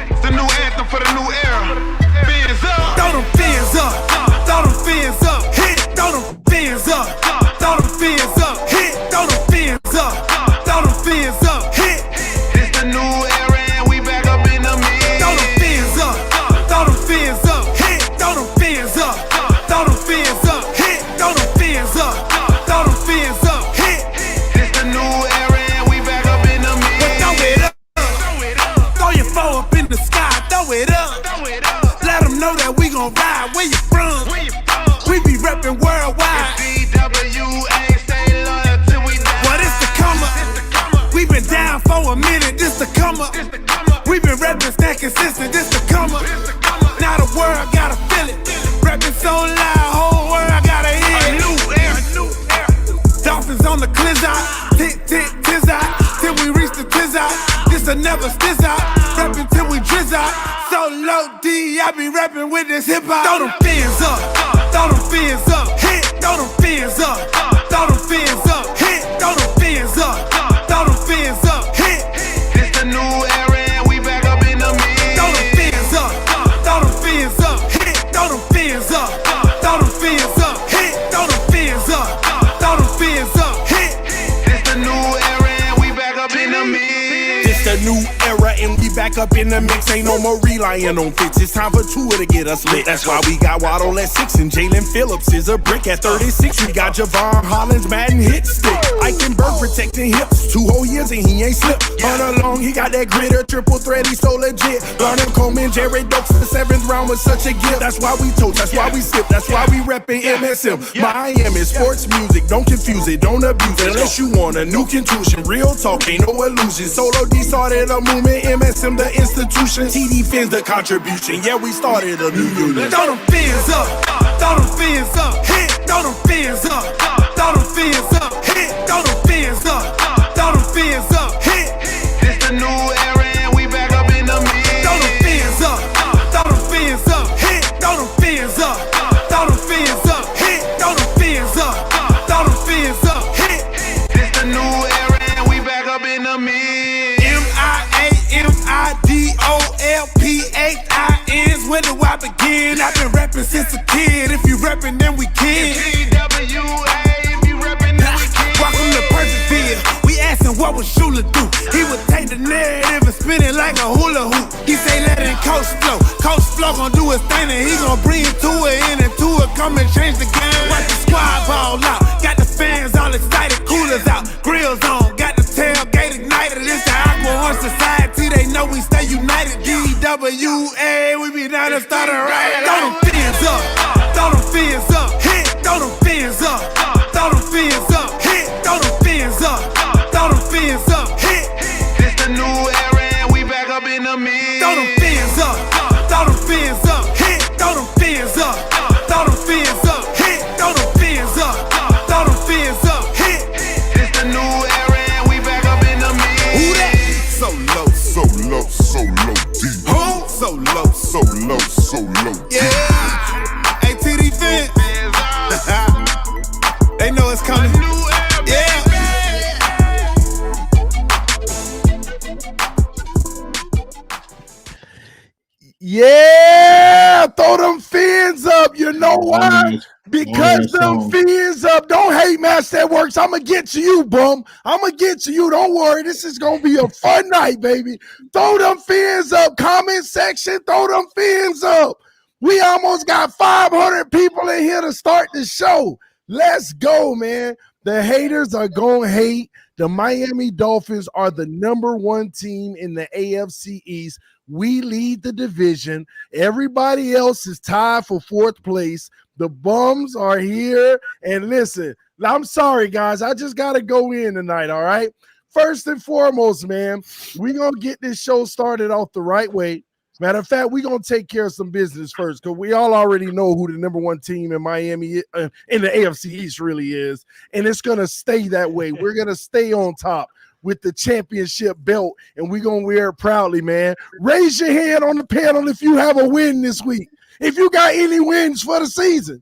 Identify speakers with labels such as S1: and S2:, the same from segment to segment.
S1: It's the new anthem for the new era. Fins up.
S2: Throw them fins up. Throw them fins up. Hit. Throw them fins up. Throw them fins up. Hit. Throw them fins up. Throw them fins up. Hit.
S1: It's the new era and we back up in the mix.
S2: Throw them fins up. Throw them fins up. Hit. Throw them fins up. Throw them fins up. Hit. Throw them fins up. Throw them fins up. Hit.
S1: It's the new era and we back up in the mix.
S2: Throw it up. Throw your foe up in the sky. Throw it up. Let them know that we gon' ride. Where you from? We be reppin' worldwide.
S1: DWA, stay loyal till we die.
S2: What is the come up? We been down for a minute. This the come up. We been reppin', stay consistent. This the come up. Now the world gotta feel it. Reppin' so loud, whole world gotta hear it.
S1: A new era.
S2: Dolphins on the clizzard. Tick, tick, tiz out. Till we reach the tiz out. This a never stiz out. Reppin' till we drizz out. So low D, I be reppin' with this hip hop. Throw them fins up. Throw them fins up. Hit. Throw them fins up. Throw them fins up. Hit. Throw them fins up. Throw them fins up. Hit.
S1: It's the new era and we back up in the mix.
S2: Throw them fins up. Throw them fins up. Hit. Throw them fins up. Throw them fins up. Hit. Throw them fins up. Throw them fins up. Hit.
S1: It's the new era and we back up in the mix.
S3: It's the new era and we back up in the mix. Ain't no more relying on fits. It's time for Tua to get us lit. That's why we got Waddle at 6 and Jalen Phillips is a brick at 36. We got Javon Hollins, Madden hit stick. Eichenberg protecting hips. 2 whole years and he ain't slipped. Hunter Long, he got that gritter, triple threat, he so legit. Garner Coleman, Jared Dokes, the 7th round was such a gift. That's why we toast, that's why we sip, that's why we reppin' MSM. Miami sports music, don't confuse it, don't abuse it. Unless you want a new contusion, real talk, ain't no illusion. Solo D started a movement, MSM the institution. TD Fins the contribution, yeah we started a new unit.
S2: Throw them fins up. Throw them fins up. Hit. Throw them fins up. Throw them fins up. Hit. Throw them fins up. Throw them fins up. Hit.
S1: It's the new era and we back up in the mix.
S2: Throw them fins up. Throw them fins up. Hit. Throw them fins up. Throw them fins up. Hit. Throw them fins up. Throw them fins up. Hit.
S1: It's the new era and we back up in the mix.
S2: MIAMIDOLPHINs. Where do I begin? I've been rapping since a kid. If you rapping, then we can.
S1: TWA, if you reppin', then we can.
S2: Welcome to Perfectville. We asking what would Shula do? He would take the narrative and spin it like a hula hoop. He say let it Coach Flow. Coach Flow gon' do his thing and he gon' bring it to it in and to it. Come and change the game. Watch the squad ball out. Got the fans all excited. Coolers out. Grills on. Got the tailgate ignited. It's the Aqua Horse Society. They know we stay united. DWA. We be down and start a riot. Throw them fins up. Throw them fins up. Hit. Throw them fins up. Throw them fins up. Hit. Throw them fins up. Throw them fins up. Hit.
S1: It's the new era and we back up in the mix.
S2: Throw them fins up. Throw them fins up. Hit. Throw them fins up. Throw them fins up. Hit. Throw them fins up. Throw them fins up. Hit.
S1: It's the new era and we back up in the mix.
S2: Who that?
S4: So low, so low, so low D.
S2: Who?
S4: So low, so low, so low D.
S2: Yeah. Hey, TD Fins. They know it's coming. Yeah.
S3: Yeah, throw them fins up. You know why? Because them fins up. Don't hate, Match That Works. I'm going to get to you, bum. I'm going to get to you. Don't worry. This is going to be a fun night, baby. Throw them fins up. Comment section, throw them fins up. We almost got 500 people in here to start the show. Let's go, man. The haters are going to hate. The Miami Dolphins are the #1 team in the AFC East. We lead the division. Everybody else is tied for 4th place. The bums are here. And listen, I'm sorry, guys. I just got to go in tonight, all right? First and foremost, man, we're going to get this show started off the right way. Matter of fact, we're going to take care of some business first because we all already know who the #1 team in Miami, in the AFC East really is. And it's going to stay that way. We're going to stay on top with the championship belt, and we're going to wear it proudly, man. Raise your hand on the panel if you have a win this week. If you got any wins for the season.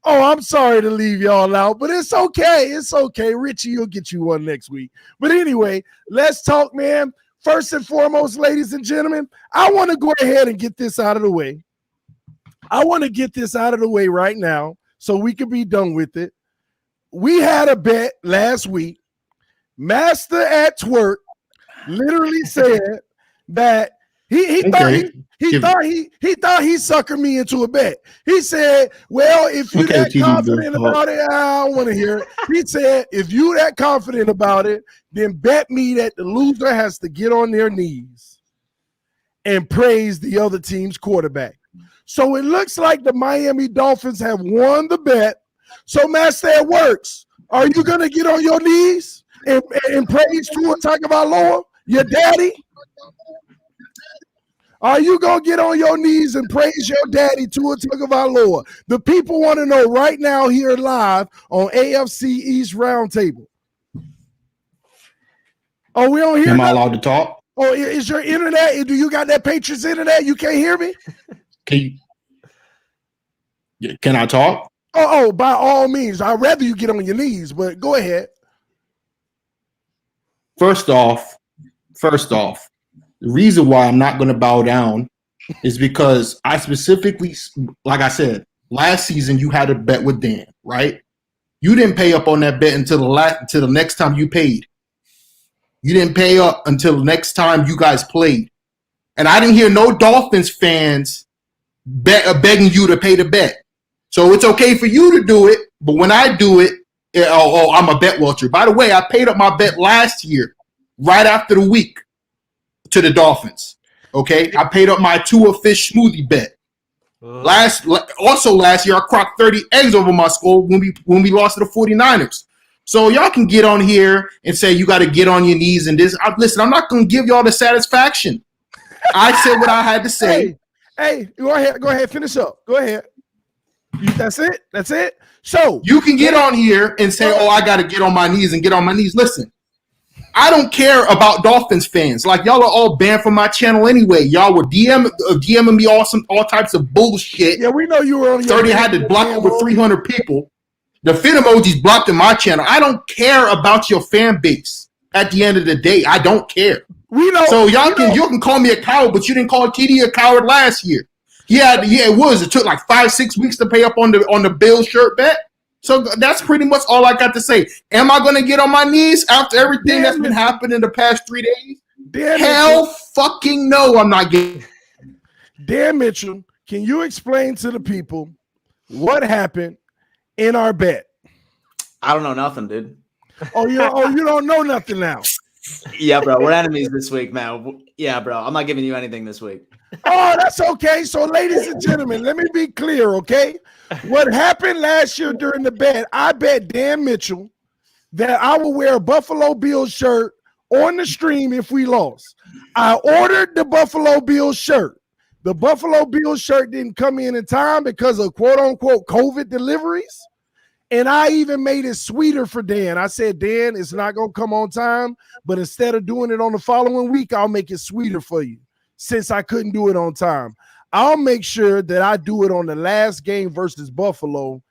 S3: Oh, I'm sorry to leave y'all out, but it's okay. It's okay. Richie, you'll get you one next week. But anyway, let's talk, man. First and foremost, ladies and gentlemen, I want to go ahead and get this out of the way. I want to get this out of the way right now so we can be done with it. We had a bet last week. Master at Twerk literally said that he thought he suckered me into a bet. He said, well, if you're that confident about it, I don't want to hear it. He said, if you're that confident about it, then bet me that the loser has to get on their knees and praise the other team's quarterback. So it looks like the Miami Dolphins have won the bet. So, Master, it works. Are you going to get on your knees and praise Tua Tagovailoa, your daddy? Are you going to get on your knees and praise your daddy, Tua Tagovailoa? The people want to know right now here live on AFC East Roundtable. Oh, we don't hear
S5: Am I allowed to talk?
S3: Oh, is your internet? Do you got that Patriots internet? You can't hear me?
S5: Can I talk?
S3: Oh, by all means. I'd rather you get on your knees, but go ahead.
S5: First off, the reason why I'm not going to bow down is because I specifically, like I said, last season you had a bet with Dan, right? You didn't pay up on that bet until the next time you paid. You didn't pay up until the next time you guys played. And I didn't hear no Dolphins fans begging you to pay the bet. So it's okay for you to do it, but when I do it, I'm a bet watcher. By the way, I paid up my bet last year, right after the week, to the Dolphins. Okay, I paid up my Tua fish smoothie bet. Last year, I crocked 30 eggs over my skull when we lost to the 49ers. So y'all can get on here and say you got to get on your knees and this. Listen, I'm not going to give y'all the satisfaction. I said what I had to say.
S3: Hey, go ahead, finish up. Go ahead. That's it. So
S5: you can get on here and say, "Oh, I got to get on my knees and get on my knees." Listen, I don't care about Dolphins fans. Like y'all are all banned from my channel anyway. Y'all were DMing me all types of bullshit.
S3: Yeah, we know you were on.
S5: 30 had to block over 300 people. The fin emojis blocked in my channel. I don't care about your fan base. At the end of the day, I don't care.
S3: We know.
S5: So you can call me a coward, but you didn't call TD a coward last year. It took like 5-6 weeks to pay up on the Bills shirt bet. So that's pretty much all I got to say. Am I going to get on my knees after everything that's been happening in the past 3 days? Hell fucking no, I'm not getting.
S3: Dan Mitchell, can you explain to the people what happened in our bet?
S6: I don't know nothing, dude.
S3: You don't know nothing now.
S6: Yeah, bro. We're enemies this week, man. Yeah, bro. I'm not giving you anything this week.
S3: Oh, that's okay. So, ladies and gentlemen, let me be clear, okay? What happened last year during the bet, I bet Dan Mitchell that I will wear a Buffalo Bills shirt on the stream if we lost. I ordered the Buffalo Bills shirt. The Buffalo Bills shirt didn't come in time because of quote-unquote COVID deliveries. And I even made it sweeter for Dan. I said, Dan, it's not going to come on time, but instead of doing it on the following week, I'll make it sweeter for you since I couldn't do it on time. I'll make sure that I do it on the last game versus Buffalo,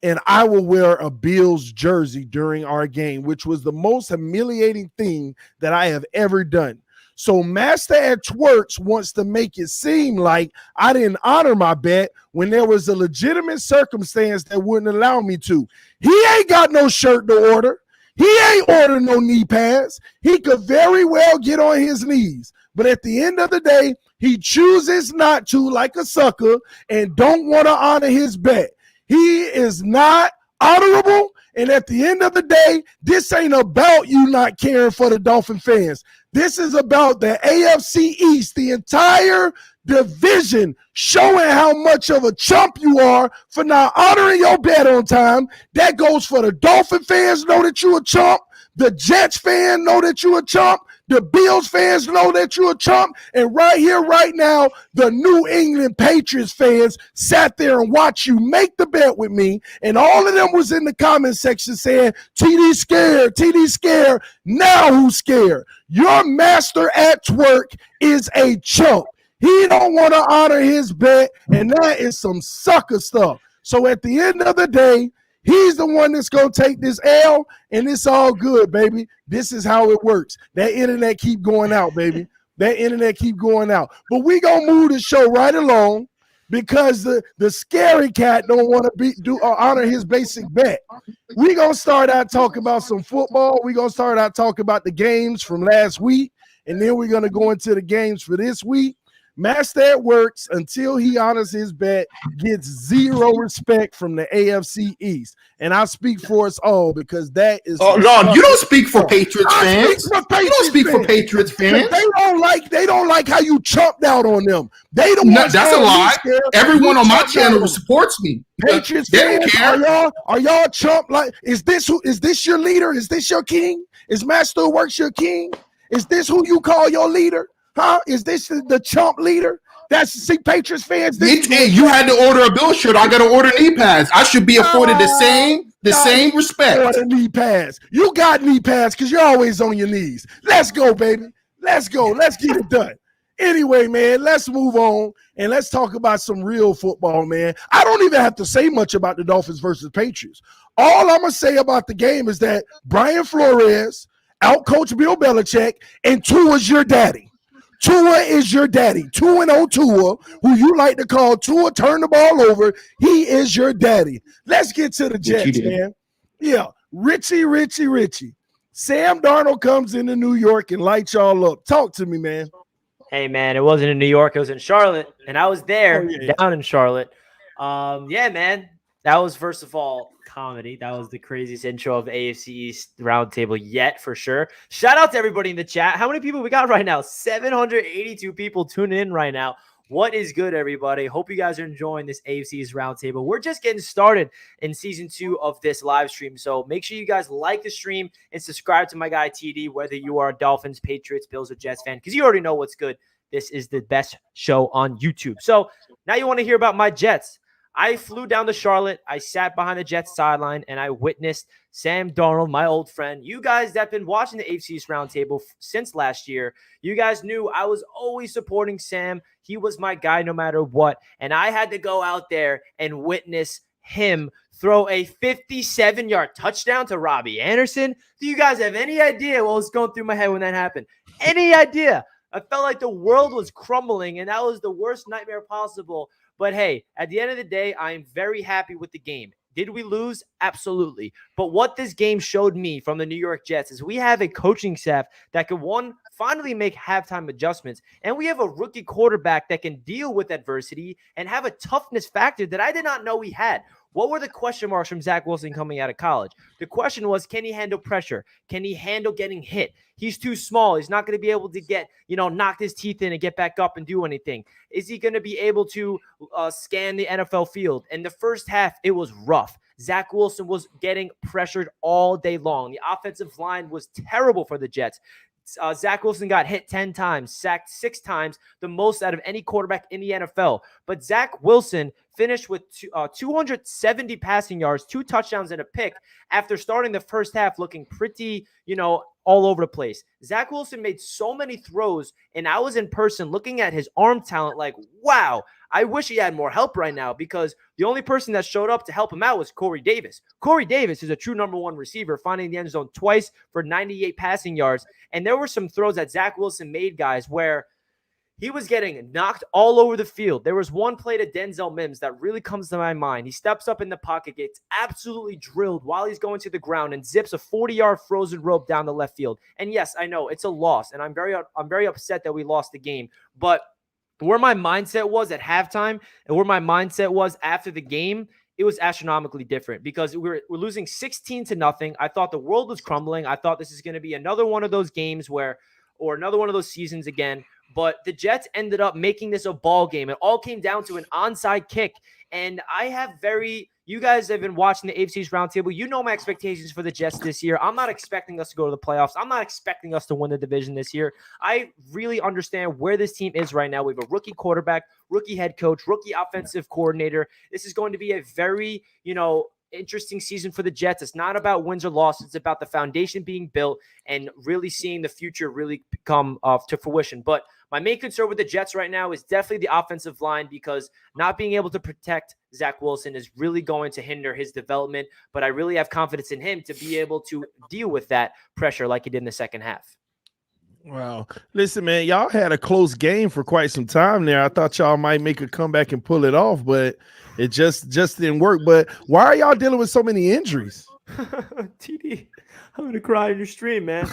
S3: and I will wear a Bills jersey during our game, which was the most humiliating thing that I have ever done. So Master at Twerks wants to make it seem like I didn't honor my bet when there was a legitimate circumstance that wouldn't allow me to. He ain't got no shirt to order. He ain't ordered no knee pads. He could very well get on his knees. But at the end of the day, he chooses not to, like a sucker, and don't want to honor his bet. He is not honorable. And at the end of the day, this ain't about you not caring for the Dolphin fans. This is about the AFC East, the entire division, showing how much of a chump you are for not honoring your bet on time. That goes for the Dolphin fans, know that you a chump. The Jets fan know that you a chump. The Bills fans know that you're a chump. And right here, right now, the New England Patriots fans sat there and watched you make the bet with me. And all of them was in the comment section saying, TD scared, TD scared. Now who's scared? Your master at Twerk is a chump. He don't want to honor his bet, and that is some sucker stuff. So at the end of the day, he's the one that's going to take this L, and it's all good, baby. This is how it works. That internet keep going out, baby. That internet keep going out. But we going to move the show right along because the scary cat don't want to honor his basic bet. We going to start out talking about some football. We going to start out talking about the games from last week, and then we're going to go into the games for this week. Master at Works, until he honors his bet, gets zero respect from the AFC East. And I speak for us all because that is.
S5: Oh no, you don't speak for Patriots fans. You don't speak for Patriots fans.
S3: They don't like how you chumped out on them. They don't.
S5: No, that's a lie. Everyone on my channel supports me.
S3: Patriots fans, are y'all chump like? Is this your leader? Is this your king? Is Master at Works your king? Is this who you call your leader? Huh? Is this the chump leader? Patriots fans.
S5: You had to order a Bill shirt. I got to order knee pads. I should be afforded the same respect.
S3: Order knee pads. You got knee pads because you're always on your knees. Let's go, baby. Let's go. Let's get it done. Anyway, man, let's move on and let's talk about some real football, man. I don't even have to say much about the Dolphins versus Patriots. All I'm going to say about the game is that Brian Flores outcoached Bill Belichick, and Tua's your daddy. Tua is your daddy. 2-0 Tua, who you like to call Tua turn the ball over. He is your daddy. Let's get to the Jets, man. Yeah, Richie. Sam Darnold comes into New York and lights y'all up. Talk to me, man.
S7: Hey, man, it wasn't in New York. It was in Charlotte, and I was there down in Charlotte. Yeah, man, that was, first of all, comedy. That was the craziest intro of the AFC East roundtable yet, for sure. Shout out to everybody in the chat. How many people we got right now? 782 people tuning in right now. What is good, everybody? Hope you guys are enjoying this AFC East roundtable. We're just getting started in season 2 of this live stream, so make sure you guys like the stream and subscribe to my guy TD, whether you are a Dolphins, Patriots, Bills, or Jets fan, because you already know what's good. This is the best show on YouTube. So now you want to hear about my Jets. I flew down to Charlotte. I sat behind the Jets sideline, and I witnessed Sam Darnold, my old friend. You guys that have been watching the AFC East roundtable since last year, you guys knew I was always supporting Sam. He was my guy no matter what, and I had to go out there and witness him throw a 57-yard touchdown to Robbie Anderson. Do you guys have any idea what was going through my head when that happened? Any idea? I felt like the world was crumbling, and that was the worst nightmare possible. But hey, at the end of the day, I am very happy with the game. Did we lose? Absolutely. But what this game showed me from the New York Jets is we have a coaching staff that could, finally make halftime adjustments. And we have a rookie quarterback that can deal with adversity and have a toughness factor that I did not know he had. What were the question marks from Zach Wilson coming out of college? The question was, can he handle pressure? Can he handle getting hit? He's too small. He's not going to be able to get, knock his teeth in and get back up and do anything. Is he going to be able to scan the NFL field? In the first half, it was rough. Zach Wilson was getting pressured all day long. The offensive line was terrible for the Jets. Zach Wilson got hit 10 times, sacked 6 times, the most out of any quarterback in the NFL. But Zach Wilson finished with 270 passing yards, 2 touchdowns, and a pick after starting the first half looking pretty, all over the place. Zach Wilson made so many throws, and I was in person looking at his arm talent like, wow, I wish he had more help right now, because the only person that showed up to help him out was Corey Davis. Corey Davis is a true number 1 receiver, finding the end zone twice for 98 passing yards. And there were some throws that Zach Wilson made, guys, where he was getting knocked all over the field. There was one play to Denzel Mims that really comes to my mind. He steps up in the pocket, gets absolutely drilled while he's going to the ground, and zips a 40-yard frozen rope down the left field. And yes, I know it's a loss, and I'm very upset that we lost the game. But where my mindset was at halftime and where my mindset was after the game, it was astronomically different, because we're losing 16-0. I thought the world was crumbling. I thought this is going to be another one of those games or another one of those seasons again. But the Jets ended up making this a ball game. It all came down to an onside kick. And you guys have been watching the AFC's roundtable. You know my expectations for the Jets this year. I'm not expecting us to go to the playoffs. I'm not expecting us to win the division this year. I really understand where this team is right now. We have a rookie quarterback, rookie head coach, rookie offensive coordinator. This is going to be a very, interesting season for the Jets. It's not about wins or losses. It's about the foundation being built and really seeing the future really come to fruition. But my main concern with the Jets right now is definitely the offensive line, because not being able to protect Zach Wilson is really going to hinder his development. But I really have confidence in him to be able to deal with that pressure like he did in the second half.
S3: Wow. Listen, man, y'all had a close game for quite some time there. I thought y'all might make a comeback and pull it off, but it just didn't work. But why are y'all dealing with so many injuries?
S7: TD, I'm going to cry in your stream, man.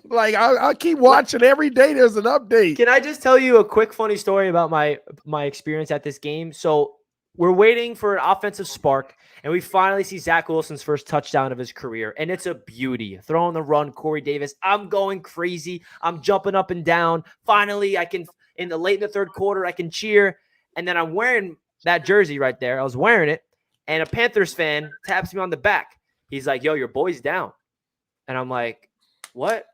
S3: Like, I keep watching every day. There's an update.
S7: Can I just tell you a quick funny story about my experience at this game? So we're waiting for an offensive spark, and we finally see Zach Wilson's first touchdown of his career, and it's a beauty. Throwing the run, Corey Davis. I'm going crazy. I'm jumping up and down. Finally, I can, in the third quarter, I can cheer, and then I'm wearing that jersey right there. I was wearing it, and a Panthers fan taps me on the back. He's like, yo, your boy's down. And I'm like, what?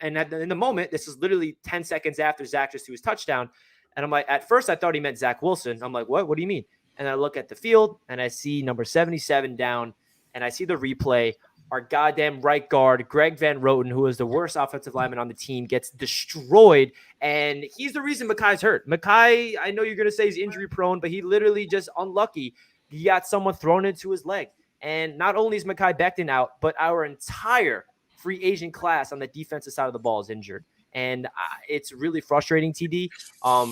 S7: And in the moment, this is literally 10 seconds after Zach just threw his touchdown. And I'm like, at first I thought he meant Zach Wilson. I'm like, what? What do you mean? And I look at the field and I see number 77 down, and I see the replay. Our goddamn right guard, Greg Van Roten, who is the worst offensive lineman on the team, gets destroyed. And he's the reason Makai's hurt. Makai, I know you're going to say he's injury prone, but he literally just unlucky. He got someone thrown into his leg. And not only is Mekhi Becton out, but our entire free agent class on the defensive side of the ball is injured. And it's really frustrating, TD.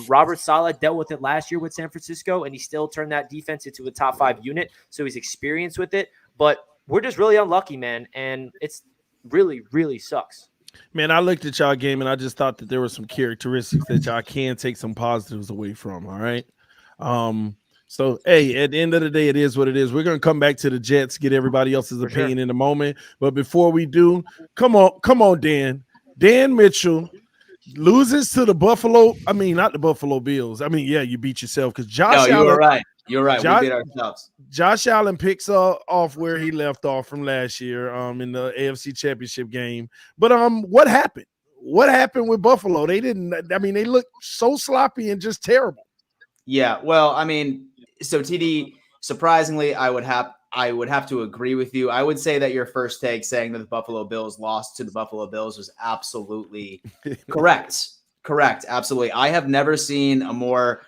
S7: Robert Saleh dealt with it last year with San Francisco, and he still turned that defense into a top 5 unit. So he's experienced with it. But we're just really unlucky, man. And it's really, really sucks.
S3: Man, I looked at y'all game, and I just thought that there were some characteristics that y'all can take some positives away from, all right? So, hey, at the end of the day, it is what it is. We're going to come back to the Jets, get everybody else's opinion in a moment. But before we do, come on, Dan. Dan Mitchell loses to the Buffalo. I mean, not the Buffalo Bills. I mean, yeah, you beat yourself because Josh Allen.
S6: You were right. You're right. We beat ourselves.
S3: Josh Allen picks off where he left off from last year in the AFC Championship game. But what happened? What happened with Buffalo? They looked so sloppy and just terrible.
S6: Yeah, well, I mean, so TD, surprisingly, I would have to agree with you. I would say that your first take saying that the Buffalo Bills lost to the Buffalo Bills was absolutely correct. Correct. Absolutely. I have never seen a more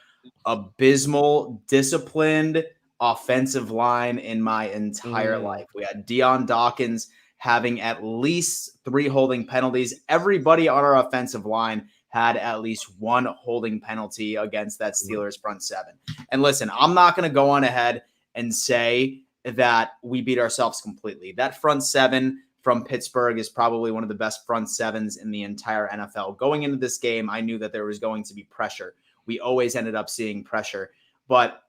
S6: abysmal, disciplined offensive line in my entire life. We had Dion Dawkins having at least 3 holding penalties. Everybody on our offensive line had at least 1 holding penalty against that Steelers front 7. And listen, I'm not going to go on ahead and say that we beat ourselves completely. That front 7 from Pittsburgh is probably one of the best front 7s in the entire NFL. Going into this game, I knew that there was going to be pressure. We always ended up seeing pressure. But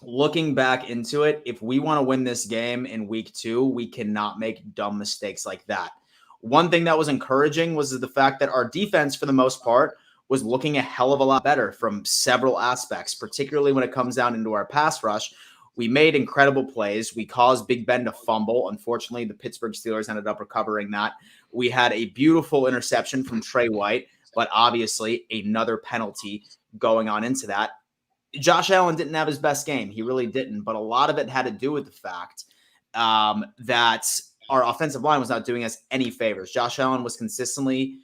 S6: looking back into it, if we want to win this game in week 2, we cannot make dumb mistakes like that. One thing that was encouraging was the fact that our defense, for the most part, was looking a hell of a lot better from several aspects, particularly when it comes down into our pass rush. We made incredible plays. We caused Big Ben to fumble. Unfortunately, the Pittsburgh Steelers ended up recovering that. We had a beautiful interception from Trey White, but obviously another penalty going on into that. Josh Allen didn't have his best game. He really didn't, but a lot of it had to do with the fact that our offensive line was not doing us any favors. Josh Allen was consistently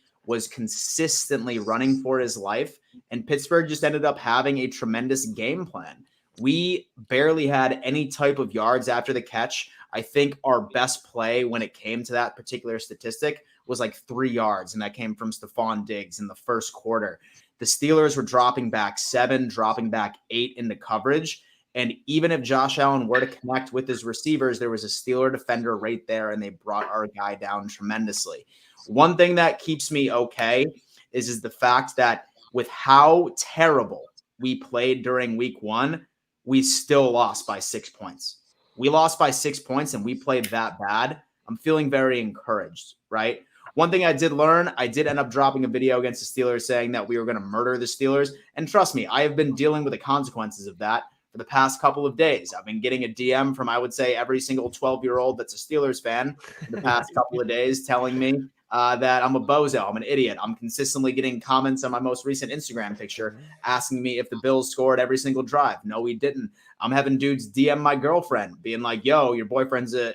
S6: running for his life, and Pittsburgh just ended up having a tremendous game plan. We barely had any type of yards after the catch. I think our best play when it came to that particular statistic was like 3 yards, and that came from Stephon Diggs in the first quarter. The Steelers were dropping back 7, dropping back 8 into coverage. And even if Josh Allen were to connect with his receivers, there was a Steeler defender right there, and they brought our guy down tremendously. One thing that keeps me okay is the fact that with how terrible we played during week 1, we still lost by 6 points. We lost by 6 points, and we played that bad. I'm feeling very encouraged, right? One thing I did learn, I did end up dropping a video against the Steelers saying that we were going to murder the Steelers. And trust me, I have been dealing with the consequences of that for the past couple of days. I've been getting a DM from, I would say, every single 12-year-old that's a Steelers fan in the past couple of days telling me that I'm a bozo, I'm an idiot. I'm consistently getting comments on my most recent Instagram picture asking me if the Bills scored every single drive. No, we didn't. I'm having dudes DM my girlfriend being like, yo, your boyfriend's an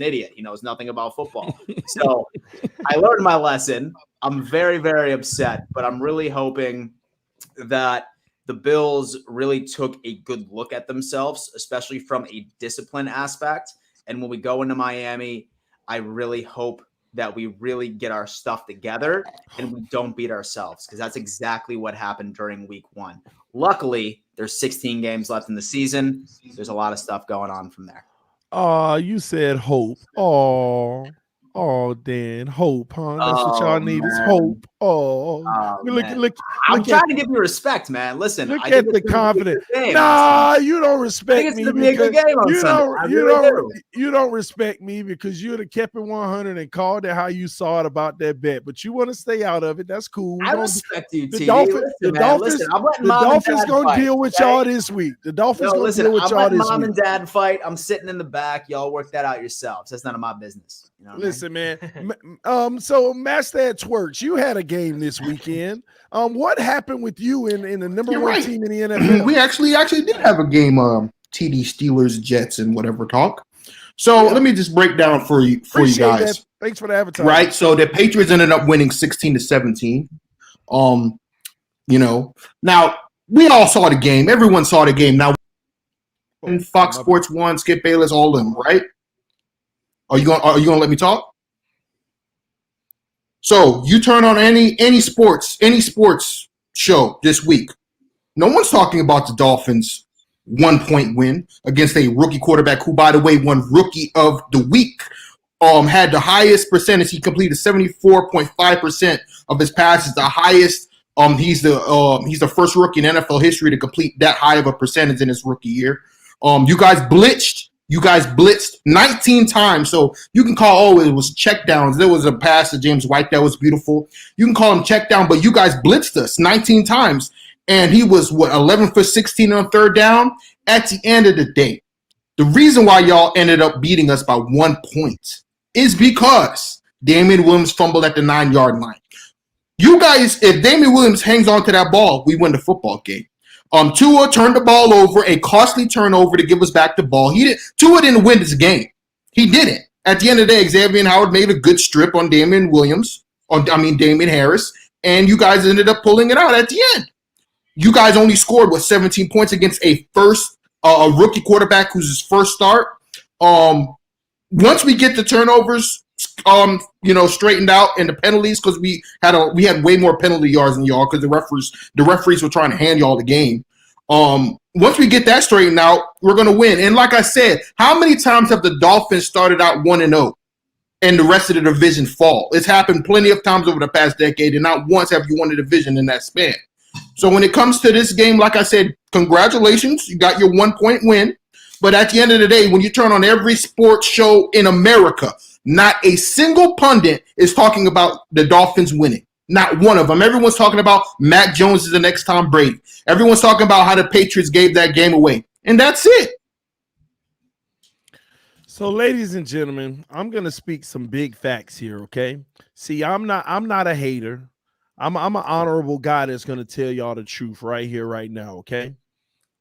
S6: idiot. He knows nothing about football. So I learned my lesson. I'm very, very upset, but I'm really hoping that the Bills really took a good look at themselves, especially from a discipline aspect. And when we go into Miami, I really hope that we really get our stuff together and we don't beat ourselves, because that's exactly what happened during week 1. Luckily, there's 16 games left in the season. There's a lot of stuff going on from there.
S3: Oh, you said hope. Oh, Dan, hope, huh? That's what y'all need is hope. Look,
S6: I'm trying to give you respect, man. Listen,
S3: look at the confidence. Nah, you don't respect me because you don't respect me because you'd have kept it 100 and called it how you saw it about that bet. But you want to stay out of it. That's cool.
S6: I respect you,
S3: the Dolphins gonna deal with y'all this week. The Dolphins gonna deal with y'all this week.
S6: Mom and dad fight. I'm sitting in the back. Y'all work that out yourselves. That's none of my business. You know
S3: Listen, man. So Master Twerks, you had a game this weekend. What happened with you in the number one team in the NFL?
S5: We actually did have a game. TD Steelers, Jets, and whatever talk. So let me just break down for you guys.
S3: That. Thanks for the advertising.
S5: Right. So the Patriots ended up winning 16-17. Now we all saw the game. Everyone saw the game. Now, Fox Sports 1, Skip Bayless, all of them, right? Are you gonna let me talk? So you turn on any sports show this week. No one's talking about the Dolphins' 1-point win against a rookie quarterback who, by the way, won Rookie of the Week. Had the highest percentage. He completed 74.5% of his passes. The highest. He's the first rookie in NFL history to complete that high of a percentage in his rookie year. You guys blitzed 19 times. So you can call, it was check downs. There was a pass to James White that was beautiful. You can call him check down, but you guys blitzed us 19 times. And he was, 11 for 16 on third down? At the end of the day, the reason why y'all ended up beating us by 1 point is because Damian Williams fumbled at the 9-yard line. You guys, if Damian Williams hangs on to that ball, we win the football game. Tua turned the ball over, a costly turnover to give us back the ball. Tua didn't win this game. He didn't. At the end of the day, Xavier Howard made a good strip on Damian Harris, and you guys ended up pulling it out at the end. You guys only scored 17 points against a rookie quarterback who's his first start. Once we get the turnovers, straightened out and the penalties, because we had way more penalty yards than y'all because the referees were trying to hand y'all the game. Once we get that straightened out, we're gonna win. And like I said, how many times have the Dolphins started out 1-0 and the rest of the division fall? It's happened plenty of times over the past decade, and not once have you won the division in that span. So when it comes to this game, like I said, congratulations, you got your 1-point win. But at the end of the day, when you turn on every sports show in America, not a single pundit is talking about the Dolphins winning. Not one of them. Everyone's talking about Mac Jones is the next Tom Brady. Everyone's talking about how the Patriots gave that game away. And that's it.
S3: So, ladies and gentlemen, I'm going to speak some big facts here, okay? See, I'm not a hater. I'm an honorable guy that's going to tell y'all the truth right here, right now, okay?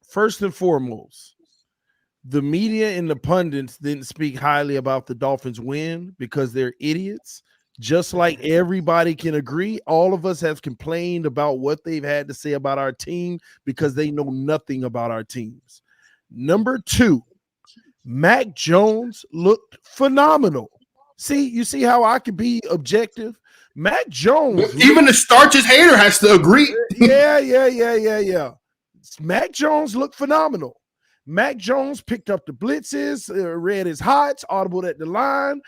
S3: First and foremost, the media and the pundits didn't speak highly about the Dolphins win because they're idiots. Just like everybody can agree, all of us have complained about what they've had to say about our team because they know nothing about our teams. Number two, Mac Jones looked phenomenal. You see how I can be objective? Mac Jones.
S5: Even the starches hater has to agree.
S3: Yeah. Mac Jones looked phenomenal. Mac Jones picked up the blitzes, read his hots, audibled at the line,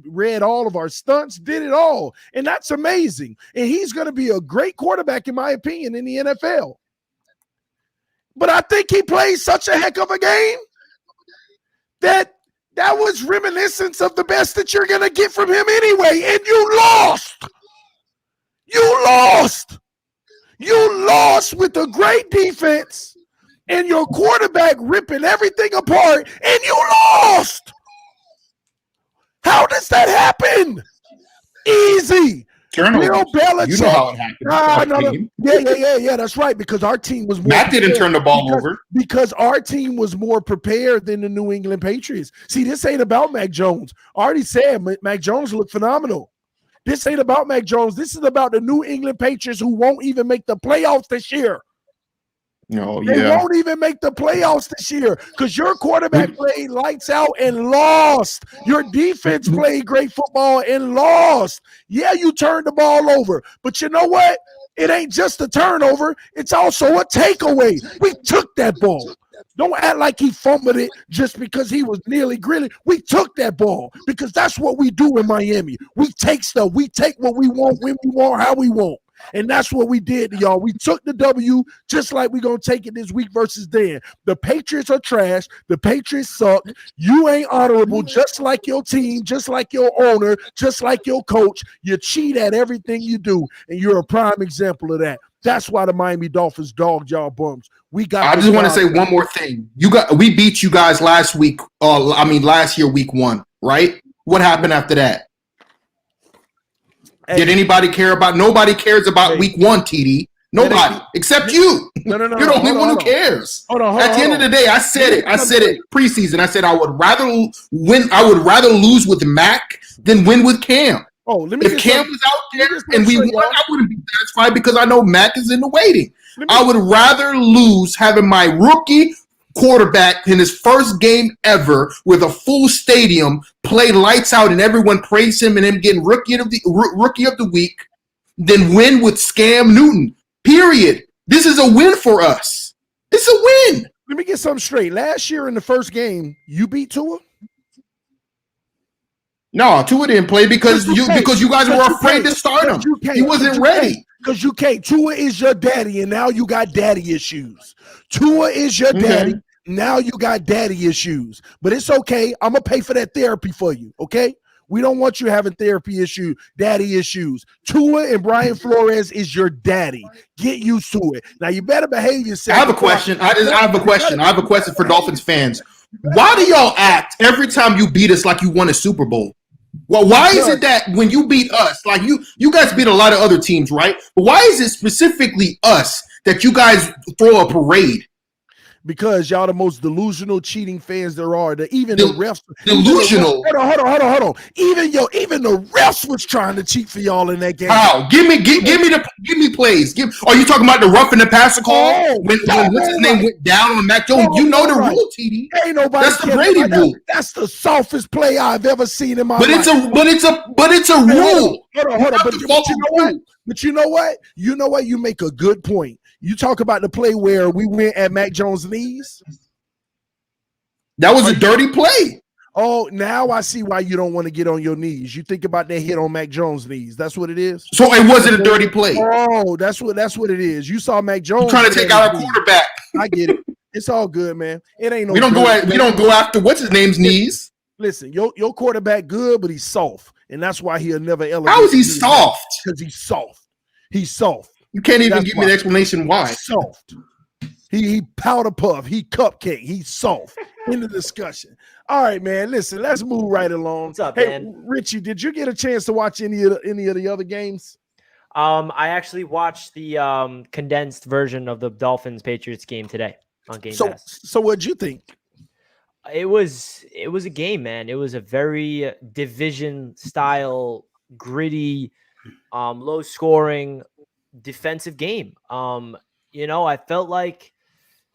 S3: read all of our stunts, did it all. And that's amazing. And he's going to be a great quarterback, in my opinion, in the NFL. But I think he plays such a heck of a game that was reminiscence of the best that you're going to get from him anyway. And you lost. You lost with a great defense and your quarterback ripping everything apart, and you lost. How does that happen? Easy.
S5: Turnovers.
S3: Bill Belichick.
S5: You know how it happened.
S3: Yeah. That's right. Because our team was more
S5: Matt didn't turn the ball over.
S3: Because our team was more prepared than the New England Patriots. See, this ain't about Mac Jones. I already said Mac Jones looked phenomenal. This ain't about Mac Jones. This is about the New England Patriots who won't even make the playoffs this year.
S5: Oh,
S3: They won't even make the playoffs this year because your quarterback played lights out and lost. Your defense played great football and lost. Yeah, you turned the ball over, but you know what? It ain't just a turnover. It's also a takeaway. We took that ball. Don't act like he fumbled it just because he was nearly grilling. We took that ball because that's what we do in Miami. We take stuff. We take what we want, when we want, how we want. And that's what we did, y'all. We took the W just like we're going to take it this week versus Dan. The Patriots are trash. The Patriots suck. You ain't honorable, just like your team, just like your owner, just like your coach. You cheat at everything you do, and you're a prime example of that. That's why the Miami Dolphins dogged y'all bums. I
S5: just want to say one more thing. We beat you guys last week. Last year, week 1, right? What happened after that? Did anybody care about? Nobody cares about week 1, TD. Nobody except you. No. You're the only one who cares. At the end of the day, I said it preseason. I said I would rather win. I would rather lose with Mac than win with Cam. If Cam was out there and we won, I wouldn't be satisfied because I know Mac is in the waiting. I would rather lose having my rookie quarterback in his first game ever with a full stadium play lights out and everyone praise him and him getting rookie of the week than win with Scam Newton. Period. This is a win for us. It's a win.
S3: Let me get something straight. Last year in the first game, you beat Tua?
S5: No, Tua didn't play because you guys were afraid to start him. He wasn't ready.
S3: Because you can't. Tua is your daddy, and now you got daddy issues. Tua is your daddy. Now you got daddy issues. But it's okay. I'm going to pay for that therapy for you, okay? We don't want you having therapy issues, daddy issues. Tua and Brian Flores is your daddy. Get used to it. Now, you better behave yourself.
S5: I have a question. I have a question for Dolphins fans. Why do y'all act every time you beat us like you won a Super Bowl? Well, why is it that when you beat us, like you guys beat a lot of other teams, right? But why is it specifically us that you guys throw a parade?
S3: Because y'all the most delusional cheating fans there are. The refs
S5: delusional.
S3: Hold on. Even the refs was trying to cheat for y'all in that game.
S5: How? Give me plays. Are you talking about the rough and the passer call? When what's his name went down on Mac Jones? You know the rule, TD.
S3: Ain't nobody.
S5: That's the Brady rule.
S3: That's the softest play I've ever seen in my life.
S5: But it's a rule.
S3: Hold on. But you know what? You make a good point. You talk about the play where we went at Mac Jones' knees.
S5: That was a dirty play.
S3: Oh, now I see why you don't want to get on your knees. You think about that hit on Mac Jones' knees. That's what it is.
S5: So it wasn't a dirty play.
S3: Oh, that's what it is. You saw Mac Jones
S5: trying to take out our quarterback.
S3: I get it. It's all good, man. It ain't no.
S5: We don't go after what's his name's knees.
S3: Listen, your quarterback good, but he's soft, and that's why he'll never elevate.
S5: How is he soft?
S3: Because he's soft. He's soft.
S5: You can't even give me an explanation why.
S3: Soft. He powder puff. He cupcake. He's soft. In the discussion. All right, man. Listen, let's move right along.
S7: What's up, man?
S3: Richie, did you get a chance to watch any of the other games?
S7: I actually watched the condensed version of the Dolphins Patriots game today on Game Pass.
S3: So what'd you think?
S7: It was a game, man. It was a very division style, gritty, low scoring defensive game. I felt like,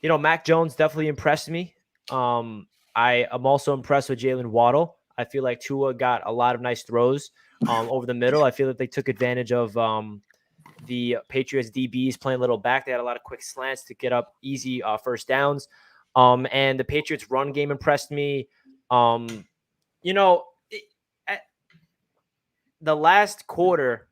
S7: Mac Jones definitely impressed me. I am also impressed with Jalen Waddle. I feel like Tua got a lot of nice throws over the middle. I feel like they took advantage of the Patriots DBs playing a little back. They had a lot of quick slants to get up easy first downs. And the Patriots run game impressed me. The last quarter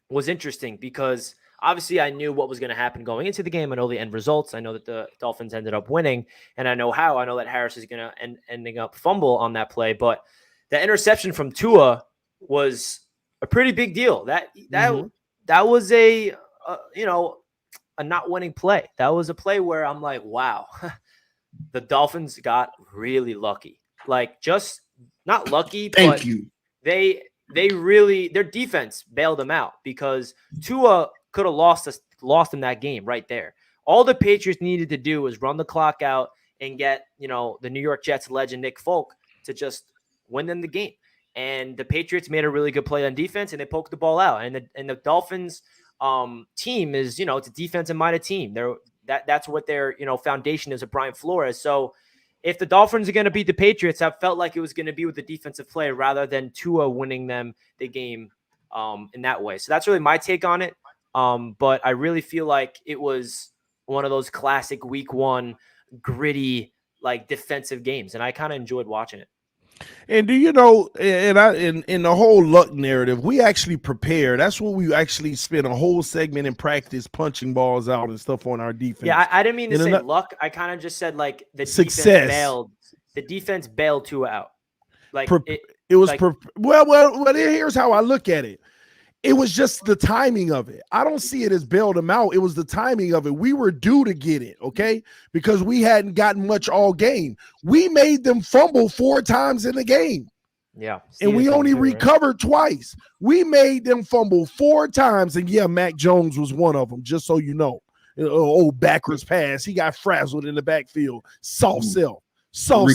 S7: was interesting because obviously I knew what was going to happen going into the game. I know the end results. I know that the Dolphins ended up winning, and I know how. I know that Harris is going to ending up fumble on that play, but the interception from Tua was a pretty big deal. That was a not winning play. That was a play where I'm like, wow, the Dolphins got really lucky. Like, just not lucky,
S5: Thank you.
S7: They their defense bailed them out because Tua could have lost them that game right there. All the Patriots needed to do was run the clock out and get, the New York Jets legend Nick Folk to just win them the game. And the Patriots made a really good play on defense, and they poked the ball out. And the Dolphins team is, it's a defensive-minded team. That's what their, foundation is of Brian Flores. So if the Dolphins are going to beat the Patriots, I felt like it was going to be with the defensive play rather than Tua winning them the game in that way. So that's really my take on it. But I really feel like it was one of those classic week one gritty, like defensive games. And I kind of enjoyed watching it.
S3: And do you know, in the whole luck narrative, we actually prepare. That's what we actually spent a whole segment in practice punching balls out and stuff on our defense.
S7: Yeah, I didn't mean to say luck. I kind of just said like the
S3: success.
S7: Defense bailed. The defense bailed Tua out. Like
S3: it was
S7: like,
S3: well. Here's how I look at it. It was just the timing of it. I don't see it as bailed them out. It was the timing of it. We were due to get it, okay? Because we hadn't gotten much all game. We made them fumble 4 times in the game.
S7: Yeah.
S3: And we only recovered twice. We made them fumble 4 times. And yeah, Mac Jones was one of them, just so you know. Old backwards pass. He got frazzled in the backfield. Soft self. Soft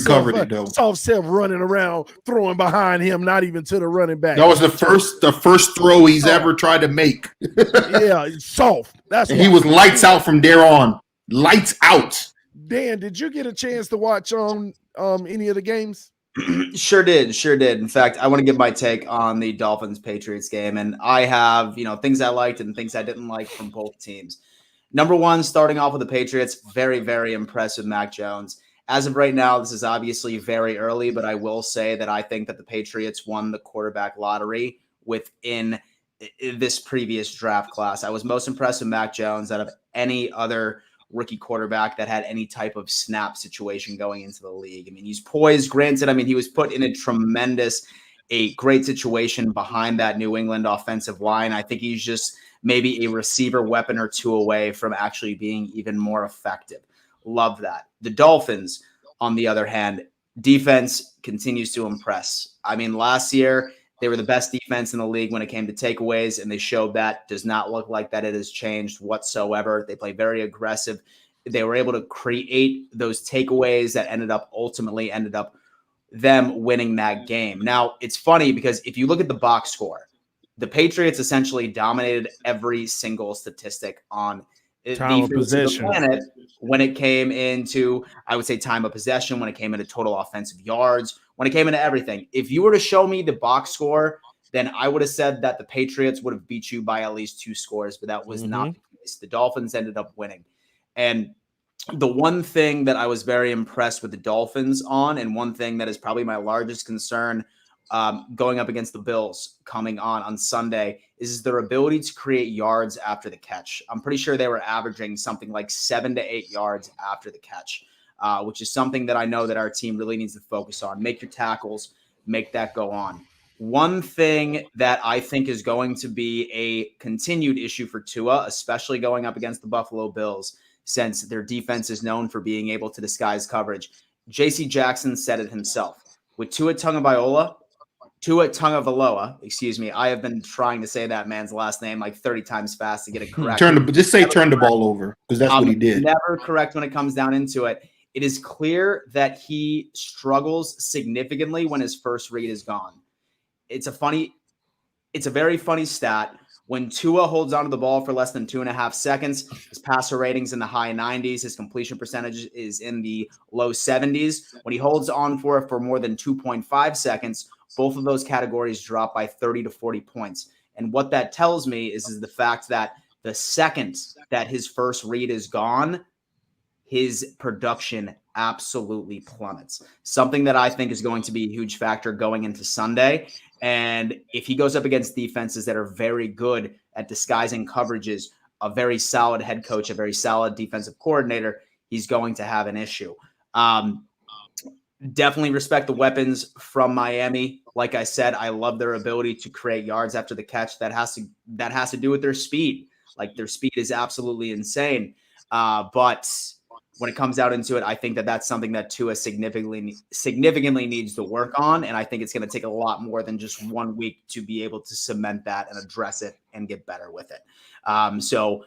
S3: self running around, throwing behind him, not even to the running back.
S5: That was the first throw he's ever tried to make.
S3: Yeah, soft.
S5: He was lights out from there on. Lights out.
S3: Dan, did you get a chance to watch any of the games?
S6: Sure did. In fact, I want to give my take on the Dolphins-Patriots game, and I have, things I liked and things I didn't like from both teams. Number one, starting off with the Patriots, very, very impressed with Mac Jones. As of right now, this is obviously very early, but I will say that I think that the Patriots won the quarterback lottery within this previous draft class. I was most impressed with Mac Jones out of any other rookie quarterback that had any type of snap situation going into the league. I mean, he's poised. Granted, he was put in a great situation behind that New England offensive line. I think he's just maybe a receiver weapon or two away from actually being even more effective. Love that. The Dolphins, on the other hand, defense continues to impress. Last year, they were the best defense in the league when it came to takeaways, and they showed that. Does not look like that it has changed whatsoever. They play very aggressive. They were able to create those takeaways that ultimately ended up them winning that game. Now, it's funny because if you look at the box score, the Patriots essentially dominated every single statistic on
S3: time of possession
S6: when it came into, I would say, time of possession, when it came into total offensive yards, when it came into everything. If you were to show me the box score, then I would have said that the Patriots would have beat you by at least 2 scores, but that was not the case. The Dolphins ended up winning. And the one thing that I was very impressed with the Dolphins on, and one thing that is probably my largest concern going up against the Bills coming on Sunday, is their ability to create yards after the catch. I'm pretty sure they were averaging something like 7 to 8 yards after the catch, which is something that I know that our team really needs to focus on. Make your tackles, make that go on. One thing that I think is going to be a continued issue for Tua, especially going up against the Buffalo Bills, since their defense is known for being able to disguise coverage. J.C. Jackson said it himself. With Tua Tagovailoa, I have been trying to say that man's last name like 30 times fast to get it correct.
S5: Turn the ball over, because that's what he did.
S6: Never correct when it comes down into it. It is clear that he struggles significantly when his first read is gone. It's a very funny stat. When Tua holds onto the ball for less than 2.5 seconds, his passer rating's in the high 90s. His completion percentage is in the low 70s. When he holds on for more than 2.5 seconds, both of those categories drop by 30 to 40 points. And what that tells me is the fact that the second that his first read is gone, his production absolutely plummets. Something that I think is going to be a huge factor going into Sunday. And if he goes up against defenses that are very good at disguising coverages, a very solid head coach, a very solid defensive coordinator, he's going to have an issue. Definitely respect the weapons from Miami. Like I said, I love their ability to create yards after the catch. That has to do with their speed. Like, their speed is absolutely insane. But when it comes out into it, I think that that's something that Tua significantly needs to work on. And I think it's going to take a lot more than just 1 week to be able to cement that and address it and get better with it. So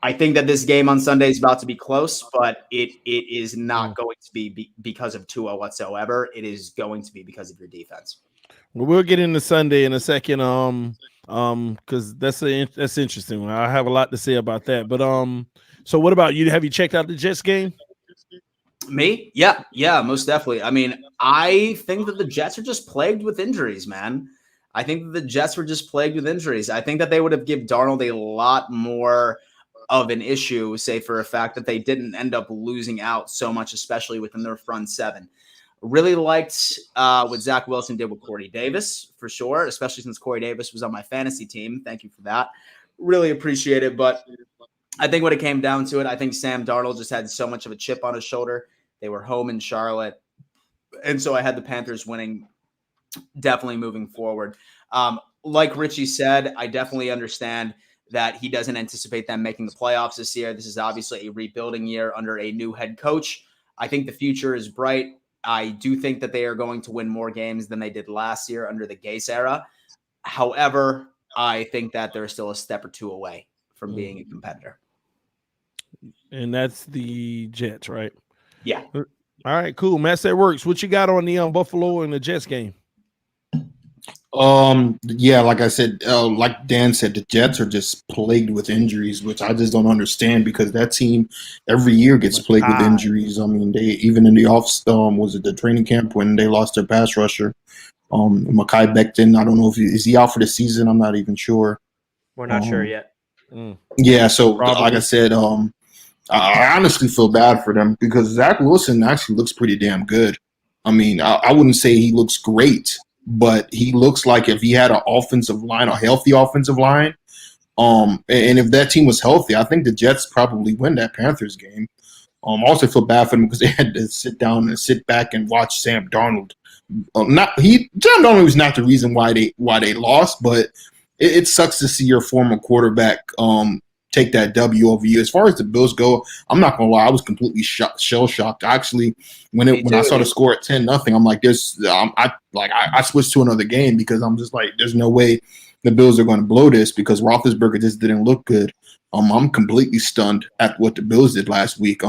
S6: I think that this game on Sunday is about to be close, but it is not going to be because of Tua whatsoever. It is going to be because of your defense.
S3: Well, we'll get into Sunday in a second. Because that's interesting. I have a lot to say about that. But so what about you? Have you checked out the Jets game?
S6: Me? Yeah, most definitely. I mean, I think that the Jets are just plagued with injuries, man. I think that the Jets were just plagued with injuries. I think that they would have given Darnold a lot more of an issue, say for a fact that they didn't end up losing out so much, especially within their front seven. Really liked what Zach Wilson did with Corey Davis, for sure, especially since Corey Davis was on my fantasy team. Thank you for that. Really appreciate it. But I think when it came down to it, I think Sam Darnold just had so much of a chip on his shoulder. They were home in Charlotte. And so I had the Panthers winning, definitely moving forward. Like Richie said, I definitely understand that he doesn't anticipate them making the playoffs this year. This is obviously a rebuilding year under a new head coach. I think the future is bright. I do think that they are going to win more games than they did last year under the Gase era. However, I think that they're still a step or two away from being a competitor.
S3: And that's the Jets, right?
S6: Yeah.
S3: All right, cool. Matt, that works. What you got on the Buffalo and the Jets game?
S5: Yeah, like I said, like Dan said, the Jets are just plagued with injuries, which I just don't understand because that team every year gets plagued with injuries. I mean, they even in the was it the training camp when they lost their pass rusher, Mekhi Becton. I don't know if is he out for the season. I'm not even sure.
S7: We're not sure yet.
S5: Yeah, so like I said, I honestly feel bad for them because Zach Wilson actually looks pretty damn good. I mean, I wouldn't say he looks great, but he looks like if he had an offensive line, a healthy offensive line, and if that team was healthy, I think the Jets probably win that Panthers game. I also feel bad for them because they had to sit back and watch Sam Darnold. Sam Darnold was not the reason why they lost, but it sucks to see your former quarterback take that W over you. As far as the Bills go, I'm not gonna lie, I was completely shell shocked. Actually, when I saw the score at 10-0, I'm like, I switched to another game because I'm just like, there's no way the Bills are going to blow this because Roethlisberger just didn't look good. I'm completely stunned at what the Bills did last week.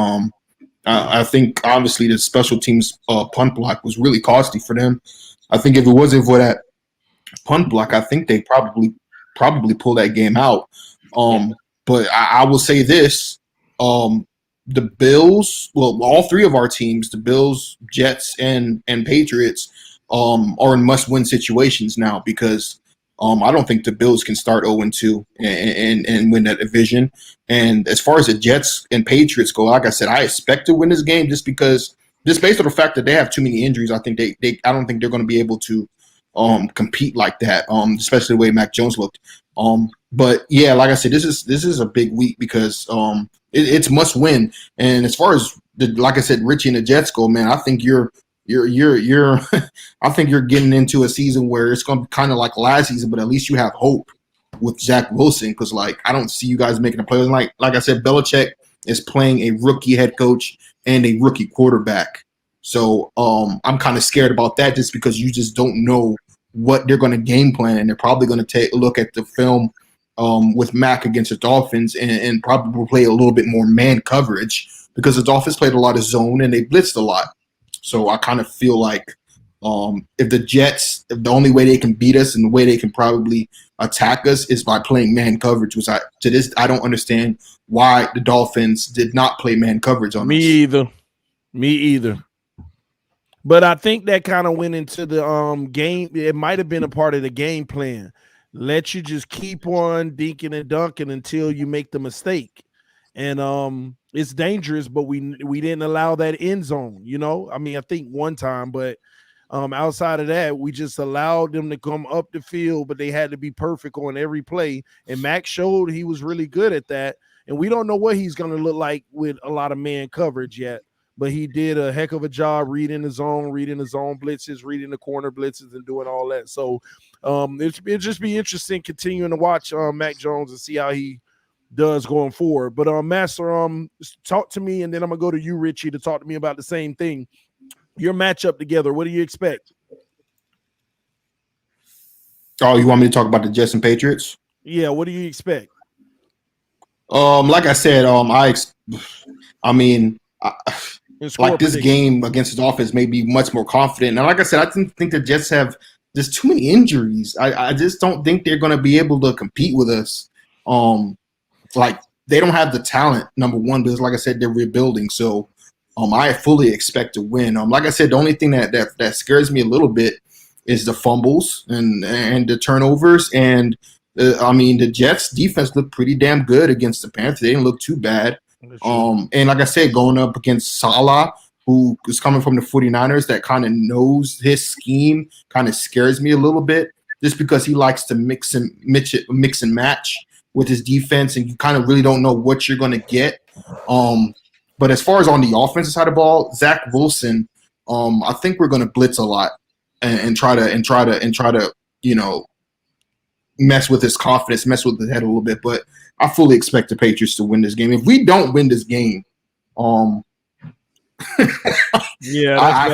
S5: I think obviously the special teams punt block was really costly for them. I think if it wasn't for that punt block, I think they probably pull that game out. But I will say this, the Bills, well, all three of our teams, the Bills, Jets, and Patriots, are in must-win situations now because I don't think the Bills can start 0-2 and win that division. And as far as the Jets and Patriots go, like I said, I expect to win this game just based on the fact that they have too many injuries. I think I don't think they're going to be able to compete like that, especially the way Mac Jones looked. But yeah, like I said, this is a big week because it's must win. And as far as like I said, Richie and the Jets go, man, I think you're I think you're getting into a season where it's going to be kind of like last season, but at least you have hope with Zach Wilson because like I don't see you guys making the playoffs. Like I said, Belichick is playing a rookie head coach and a rookie quarterback. So I'm kind of scared about that just because you just don't know what they're going to game plan, and they're probably going to take a look at the film with Mac against the Dolphins and probably play a little bit more man coverage because the Dolphins played a lot of zone and they blitzed a lot. So I kind of feel like if the only way they can beat us and the way they can probably attack us is by playing man coverage, which I don't understand why the Dolphins did not play man coverage on us.
S3: Me either. But I think that kind of went into the game. It might have been a part of the game plan. Let you just keep on dinking and dunking until you make the mistake. And it's dangerous, but we didn't allow that end zone, you know? I mean, I think one time, but outside of that, we just allowed them to come up the field, but they had to be perfect on every play. And Max showed he was really good at that. And we don't know what he's going to look like with a lot of man coverage yet. But he did a heck of a job reading the zone blitzes, reading the corner blitzes, and doing all that. So it'll just be interesting continuing to watch Mac Jones and see how he does going forward. But Master, talk to me, and then I'm gonna go to you, Richie, to talk to me about the same thing. Your matchup together, what do you expect?
S5: Oh, you want me to talk about the Jets and Patriots?
S3: Yeah, what do you expect?
S5: Like I said, like this game against the Dolphins may be much more confident. And like I said, I think the Jets have just too many injuries. I just don't think they're going to be able to compete with us. Like they don't have the talent, number one, because like I said, they're rebuilding. So I fully expect to win. Like I said, the only thing that scares me a little bit is the fumbles and the turnovers. And the Jets defense looked pretty damn good against the Panthers. They didn't look too bad. And like I said, going up against Salah, who is coming from the 49ers, that kind of knows his scheme, kind of scares me a little bit, just because he likes to mix and match with his defense, and you kind of really don't know what you're going to get. But as far as on the offensive side of the ball, Zach Wilson, I think we're going to blitz a lot and try to mess with his confidence, mess with his head a little bit. But I fully expect the Patriots to win this game. If we don't win this game, I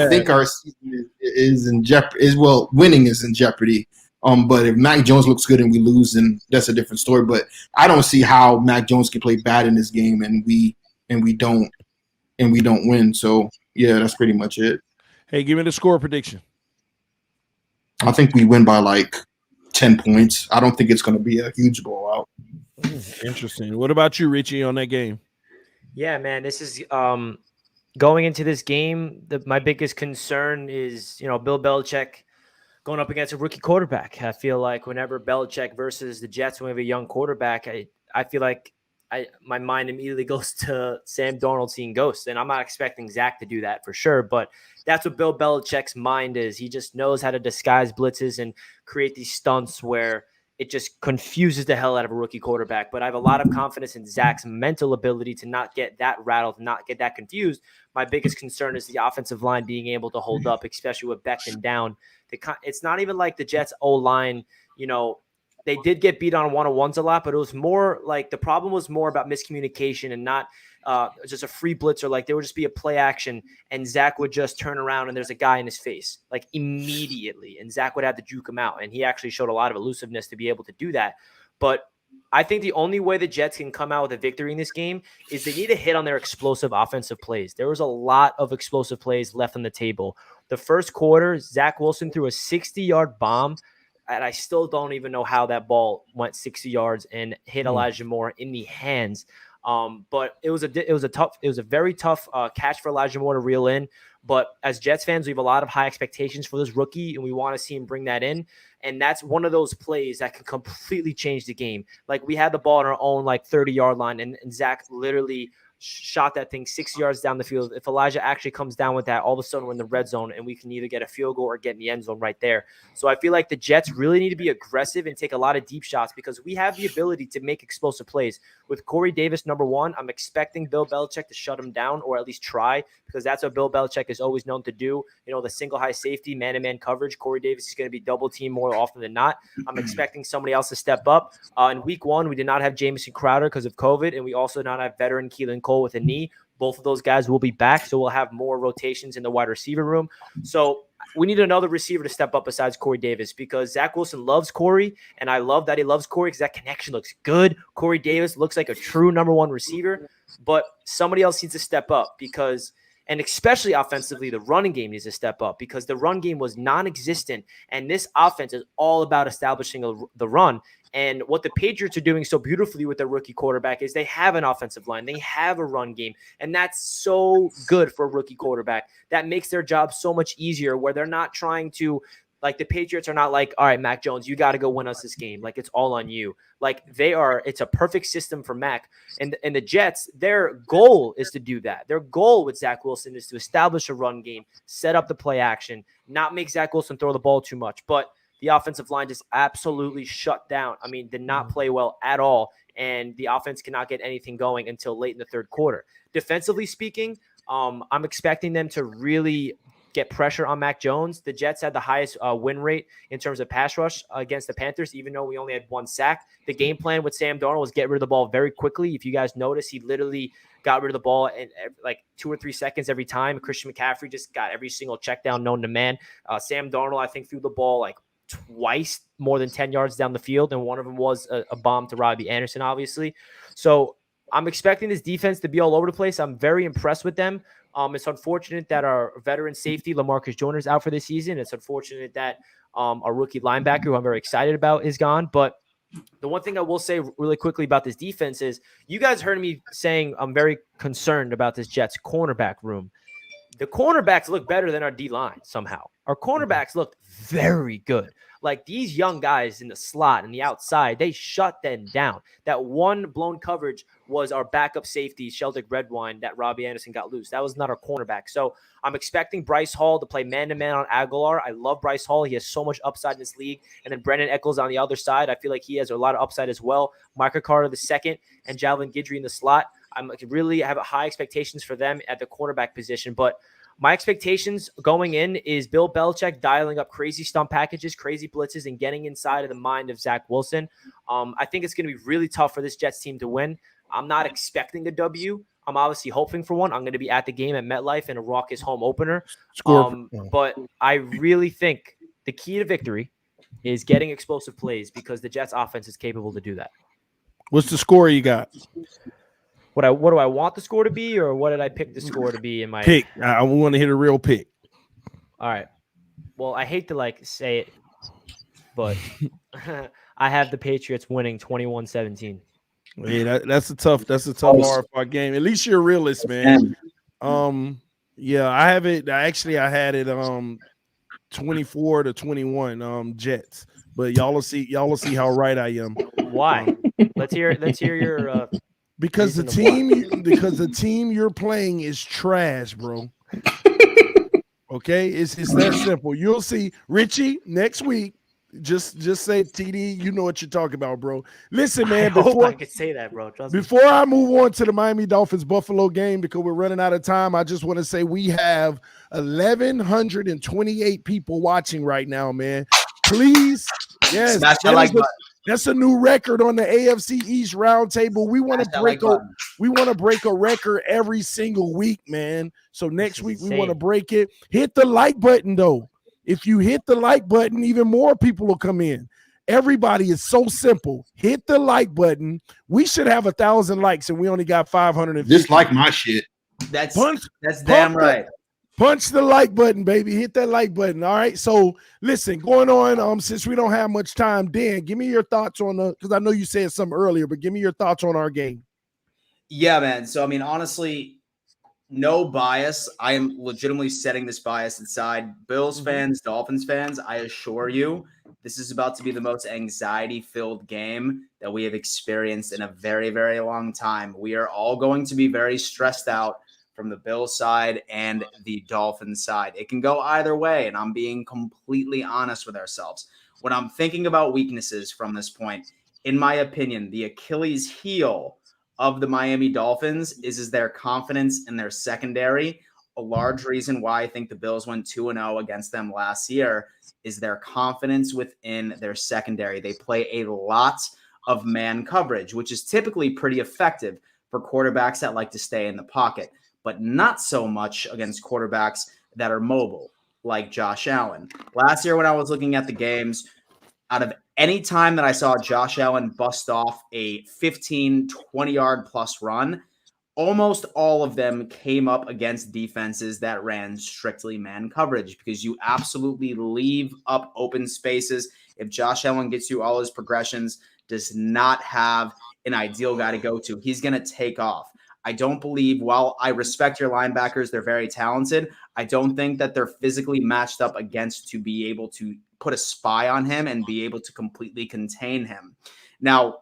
S5: think our season is in jeopardy. Winning is in jeopardy. But if Mac Jones looks good and we lose, then that's a different story. But I don't see how Mac Jones can play bad in this game and we don't win. So yeah, that's pretty much it.
S3: Hey, give me the score prediction.
S5: I think we win by like 10 points. I don't think it's going to be a huge blowout.
S3: Interesting. What about you, Richie, on that game?
S7: Yeah, man, this is going into this game. My biggest concern is, Bill Belichick going up against a rookie quarterback. I feel like whenever Belichick versus the Jets, when we have a young quarterback, I feel like my mind immediately goes to Sam Darnold seeing ghosts. And I'm not expecting Zach to do that for sure, but that's what Bill Belichick's mind is. He just knows how to disguise blitzes and create these stunts where it just confuses the hell out of a rookie quarterback. But I have a lot of confidence in Zach's mental ability to not get that rattled, not get that confused. My biggest concern is the offensive line being able to hold up, especially with Becton down. It's not even like the Jets O-line, they did get beat on one-on-ones a lot, but it was more like the problem was more about miscommunication and not just a free blitzer. Like there would just be a play action and Zach would just turn around and there's a guy in his face like immediately. And Zach would have to juke him out. And he actually showed a lot of elusiveness to be able to do that. But I think the only way the Jets can come out with a victory in this game is they need to hit on their explosive offensive plays. There was a lot of explosive plays left on the table. The first quarter, Zach Wilson threw a 60-yard bomb. And I still don't even know how that ball went 60 yards and hit Elijah Moore in the hands. But it was a very tough catch for Elijah Moore to reel in. But as Jets fans, we have a lot of high expectations for this rookie, and we want to see him bring that in. And that's one of those plays that can completely change the game. Like we had the ball on our own 30-yard line, and Zach literally shot that thing 6 yards down the field. If Elijah actually comes down with that, all of a sudden we're in the red zone and we can either get a field goal or get in the end zone right there. So I feel like the Jets really need to be aggressive and take a lot of deep shots because we have the ability to make explosive plays. With Corey Davis, number one, I'm expecting Bill Belichick to shut him down or at least try, because that's what Bill Belichick is always known to do. The single high safety, man-to-man coverage. Corey Davis is going to be double teamed more often than not. I'm expecting somebody else to step up. In week one, we did not have Jamison Crowder because of COVID, and we also did not have veteran Keelan Cole with a knee. Both of those guys will be back, so we'll have more rotations in the wide receiver room. So we need another receiver to step up besides Corey Davis, because Zach Wilson loves Corey, and I love that he loves Corey because that connection looks good. Corey Davis looks like a true number one receiver, but somebody else needs to step up because – and especially offensively, the running game needs to step up because the run game was non-existent, and this offense is all about establishing the run. And what the Patriots are doing so beautifully with their rookie quarterback is they have an offensive line. They have a run game, and that's so good for a rookie quarterback. That makes their job so much easier where they're not trying to – like the Patriots are not like, all right, Mac Jones, you got to go win us this game. Like it's all on you. Like it's a perfect system for Mac. And the Jets, their goal is to do that. Their goal with Zach Wilson is to establish a run game, set up the play action, not make Zach Wilson throw the ball too much. But the offensive line just absolutely shut down. I mean, did not play well at all. And the offense cannot get anything going until late in the third quarter. Defensively speaking, I'm expecting them to really get pressure on Mac Jones. The Jets had the highest win rate in terms of pass rush against the Panthers, even though we only had 1 sack. The game plan with Sam Darnold was get rid of the ball very quickly. If you guys notice, he literally got rid of the ball in like 2 or 3 seconds every time. Christian McCaffrey just got every single check down known to man. Sam Darnold, I think, threw the ball like twice more than 10 yards down the field, and one of them was a bomb to Robbie Anderson, obviously. So I'm expecting this defense to be all over the place. I'm very impressed with them. It's unfortunate that our veteran safety, LaMarcus Joyner, is out for this season. It's unfortunate that our rookie linebacker, who I'm very excited about, is gone. But the one thing I will say really quickly about this defense is you guys heard me saying I'm very concerned about this Jets cornerback room. The cornerbacks look better than our D-line somehow. Our cornerbacks looked very good. Like these young guys in the slot and the outside, they shut them down. That one blown coverage was our backup safety, Sheldrick Redwine, that Robbie Anderson got loose. That was not our cornerback. So I'm expecting Bryce Hall to play man-to-man on Aguilar. I love Bryce Hall. He has so much upside in this league. And then Brendan Eccles on the other side, I feel like he has a lot of upside as well. Micah Carter the second and Javelin Guidry in the slot. I'm really have high expectations for them at the cornerback position. But my expectations going in is Bill Belichick dialing up crazy stump packages, crazy blitzes, and getting inside of the mind of Zach Wilson. I think it's going to be really tough for this Jets team to win. I'm not expecting a W. I'm obviously hoping for one. I'm going to be at the game at MetLife in a raucous home opener. But I really think the key to victory is getting explosive plays because the Jets offense is capable to do that.
S3: What's the score you got?
S7: What do I want the score to be, or what did I pick the score to be in my
S3: pick? I want to hit a real pick.
S7: All right. Well, I hate to say it, but I have the Patriots winning 21-17.
S3: Yeah, that's a tough hard game. At least you're a realist, man. Yeah, I have it. Actually, I had it 24-21 Jets. But y'all will see how right I am.
S7: Why? Let's hear your
S3: because the team you're playing is trash, bro. Okay, it's that simple. You'll see Richie next week. Just say TD, you know what you're talking about, bro. Listen, man.
S7: I hope I could say that, bro. Trust me.
S3: Before I move on to the Miami Dolphins Buffalo game, because we're running out of time, I just want to say we have 1,128 people watching right now, man. Please, yes, that's a new record on the AFC East Roundtable. We want to break a record every single week, man. So next week we want to break it. Hit the like button though. If you hit the like button, even more people will come in. Everybody is so simple. Hit the like button. We should have 1,000 likes, and we only got 550.
S5: Just like my shit.
S6: That's damn right.
S3: Punch the like button, baby. Hit that like button. All right. So listen, going on. Since we don't have much time, Dan, give me your thoughts on because I know you said something earlier, but give me your thoughts on our game.
S6: Yeah, man. So I mean, honestly, no bias. I am legitimately setting this bias aside. Bills fans, Dolphins fans, I assure you, this is about to be the most anxiety-filled game that we have experienced in a very, very long time. We are all going to be very stressed out from the Bills side and the Dolphins side. It can go either way, and I'm being completely honest with ourselves. When I'm thinking about weaknesses from this point, in my opinion, the Achilles heel of the Miami Dolphins is their confidence in their secondary. A large reason why I think the Bills went 2-0 against them last year is their confidence within their secondary. They play a lot of man coverage, which is typically pretty effective for quarterbacks that like to stay in the pocket, but not so much against quarterbacks that are mobile, like Josh Allen. Last year when I was looking at the games, out of any time that I saw Josh Allen bust off a 15, 20-yard plus run, almost all of them came up against defenses that ran strictly man coverage because you absolutely leave up open spaces. If Josh Allen gets you all his progressions, does not have an ideal guy to go to, he's going to take off. I don't believe, while I respect your linebackers, they're very talented, I don't think that they're physically matched up against to be able to put a spy on him and be able to completely contain him. Now,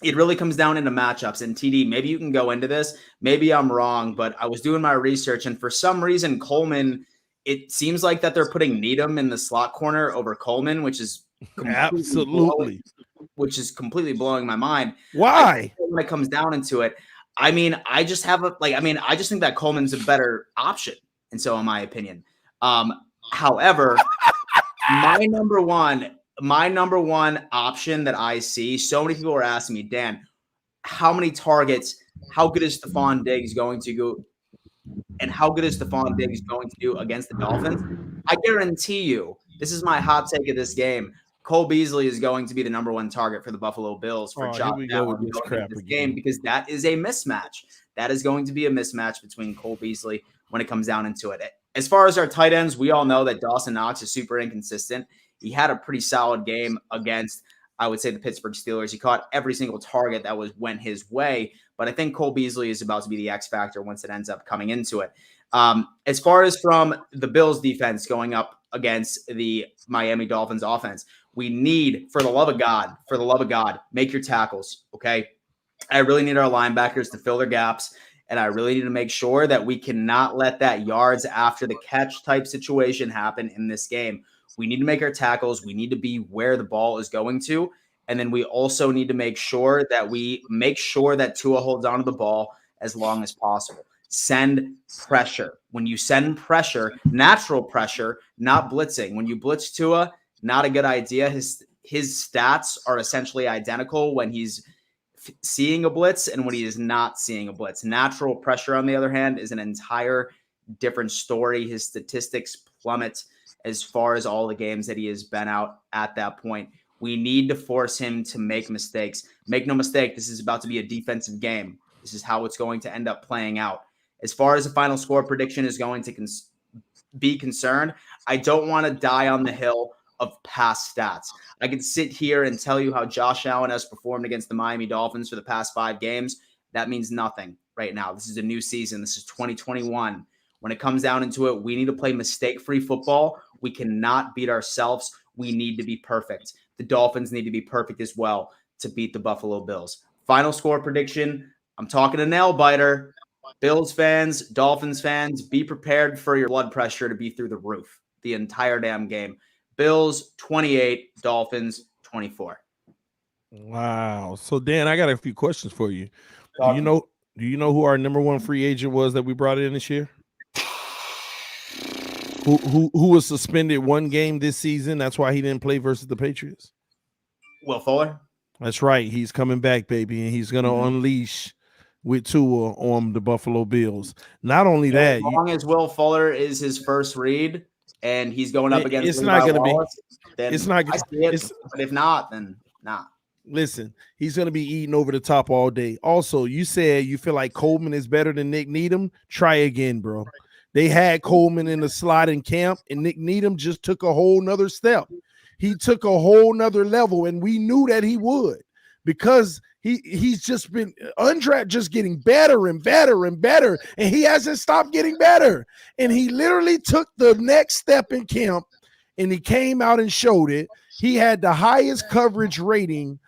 S6: it really comes down into matchups. And TD, maybe you can go into this. Maybe I'm wrong, but I was doing my research, and for some reason, Coleman, it seems like that they're putting Needham in the slot corner over Coleman, which is completely blowing my mind.
S3: Why?
S6: When it comes down into it, I just think that Coleman's a better option. And so, in my opinion, However, my number one option that I see, so many people are asking me, Dan, how many targets, how good is Stephon Diggs going to go, and how good is Stephon Diggs going to do against the Dolphins? I guarantee you, this is my hot take of this game. Cole Beasley is going to be the number one target for the Buffalo Bills for Josh Allen going into this game because that is a mismatch. That is going to be a mismatch between Cole Beasley when it comes down into it. As far as our tight ends, we all know that Dawson Knox is super inconsistent. He had a pretty solid game against, I would say, the Pittsburgh Steelers. He caught every single target that went his way. But I think Cole Beasley is about to be the X factor once it ends up coming into it. As far as from the Bills defense going up against the Miami Dolphins offense, we need, for the love of God, make your tackles, okay? I really need our linebackers to fill their gaps, and I really need to make sure that we cannot let that yards after the catch type situation happen in this game. We need to make our tackles. We need to be where the ball is going to. And then we also need to make sure that Tua holds onto the ball as long as possible. Send pressure. When you send pressure, natural pressure, not blitzing. When you blitz Tua, not a good idea. His stats are essentially identical when he's seeing a blitz and when he is not seeing a blitz. Natural pressure, on the other hand, is an entire different story. His statistics plummet as far as all the games that he has been out at that point. We need to force him to make mistakes. Make no mistake, this is about to be a defensive game. This is how it's going to end up playing out. As far as the final score prediction is going to be concerned, I don't want to die on the hill of past stats. I can sit here and tell you how Josh Allen has performed against the Miami Dolphins for the past 5 games. That means nothing right now. This is a new season. This is 2021. When it comes down into it, we need to play mistake-free football. We cannot beat ourselves. We need to be perfect. The Dolphins need to be perfect as well to beat the Buffalo Bills. Final score prediction, I'm talking a nail biter. Bills fans, Dolphins fans, be prepared for your blood pressure to be through the roof the entire damn game. Bills 28, Dolphins 24.
S8: Wow. So Dan, I got a few questions for you. Do you know who our number one free agent was that we brought in this year? Who was suspended 1 game this season? That's why he didn't play versus the Patriots.
S6: Will Fuller?
S8: That's right. He's coming back, baby, and he's going to unleash with Tua on the Buffalo Bills. Not only that,
S6: as long as Will Fuller is his first read and he's going up against,
S8: it's not going to be.
S6: Then
S8: it's not.
S6: I see it, but if not, then not.
S8: Listen, he's going to be eating over the top all day. Also, you said you feel like Coleman is better than Nick Needham. Try again, bro. They had Coleman in the slot in camp, and Nick Needham just took a whole nother step. He took a whole nother level, and we knew that he would because he's just been undrafted, just getting better and better and better, and he hasn't stopped getting better. And he literally took the next step in camp, and he came out and showed it. He had the highest coverage rating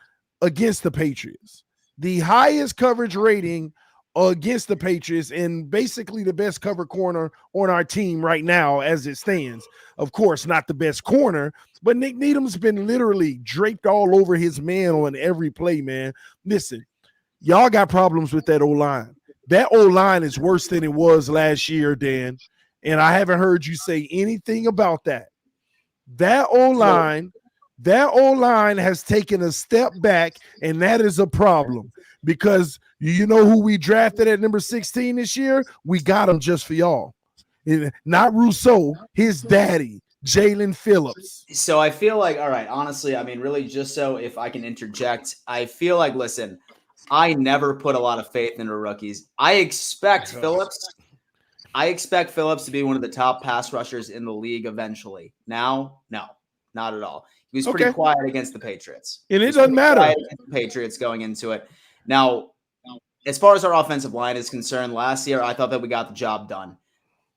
S8: against the Patriots, the highest coverage rating against the Patriots, and basically the best cover corner on our team right now as it stands. Of course, not the best corner, but Nick Needham's been literally draped all over his man on every play, man. Listen, y'all got problems with that O-line. That O-line is worse than it was last year, Dan, and I haven't heard you say anything about that. That O-line has taken a step back, and that is a problem because you know who we drafted at number 16 this year? We got him just for y'all. Not Rousseau, his daddy, Jalen Phillips.
S6: So I feel like, all right, honestly, I mean, really, just so if I can interject, I feel like, listen, I never put a lot of faith into rookies. I expect Phillips to be one of the top pass rushers in the league eventually. Now, no, not at all. He was pretty quiet against the Patriots.
S8: And it doesn't matter.
S6: The Patriots going into it. Now, as far as our offensive line is concerned, last year I thought that we got the job done.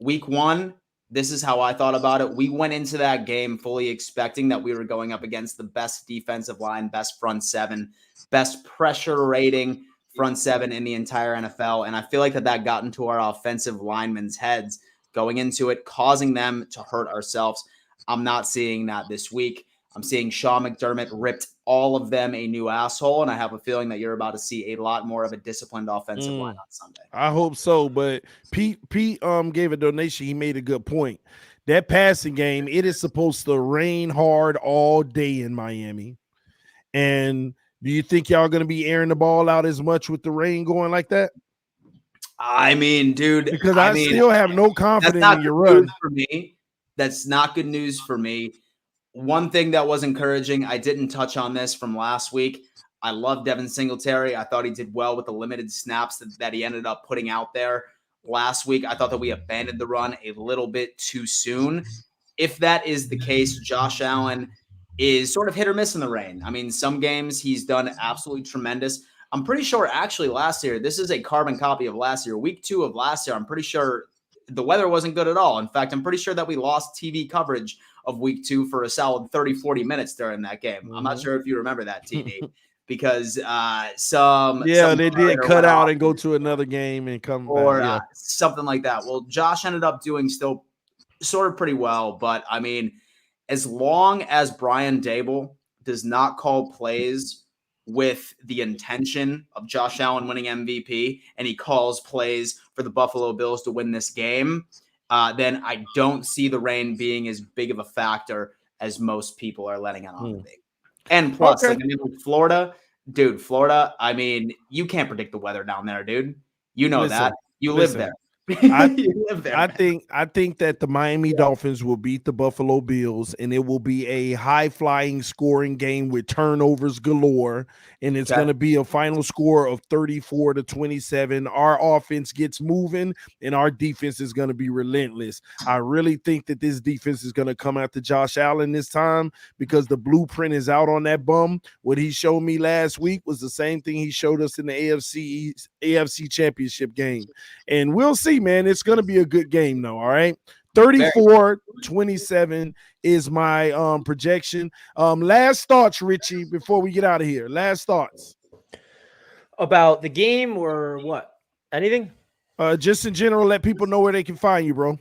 S6: Week 1, this is how I thought about it. We went into that game fully expecting that we were going up against the best defensive line, best front 7, best pressure rating front 7 in the entire NFL. And I feel like that got into our offensive linemen's heads going into it, causing them to hurt ourselves. I'm not seeing that this week. I'm seeing Sean McDermott ripped all of them a new asshole, and I have a feeling that you're about to see a lot more of a disciplined offensive line on Sunday.
S8: I hope so, but Pete gave a donation. He made a good point. that passing game, it is supposed to rain hard all day in Miami. And do you think y'all going to be airing the ball out as much with the rain going like that?
S6: I mean, dude,
S8: because I still have no confidence in your run.
S6: For me, that's not good news for me. One thing that was encouraging, I didn't touch on this from last week. I love Devin Singletary. I thought he did well with the limited snaps that he ended up putting out there last week. I thought that we abandoned the run a little bit too soon. If that is the case, Josh Allen is sort of hit or miss in the rain. I mean, some games he's done absolutely tremendous. I'm pretty sure actually last year, this is a carbon copy of last year, week 2 of last year. I'm pretty sure the weather wasn't good at all. In fact, I'm pretty sure that we lost TV coverage of week 2 for a solid 30, 40 minutes during that game. Mm-hmm. I'm not sure if you remember that, TD, because some
S8: they did cut out and go to another game and come
S6: or
S8: back.
S6: Something like that. Well, Josh ended up doing still sort of pretty well, but I mean, as long as Brian Daboll does not call plays with the intention of Josh Allen winning MVP, and he calls plays for the Buffalo Bills to win this game, then I don't see the rain being as big of a factor as most people are letting it on to be. And plus, like, I mean, Florida, I mean, you can't predict the weather down there, dude. You know that. You live there.
S8: I think that the Miami Dolphins will beat the Buffalo Bills, and it will be a high-flying scoring game with turnovers galore, and it's going to be a final score of 34-27. Our offense gets moving, and our defense is going to be relentless. I really think that this defense is going to come after Josh Allen this time because the blueprint is out on that bum. What he showed me last week was the same thing he showed us in the AFC Championship game, and we'll see. Man, it's going to be a good game, though. All right. 34-27 is my projection. Last thoughts, Richie, before we get out of here. Last thoughts
S7: about the game or what? Anything?
S8: Just in general, let people know where they can find you, bro.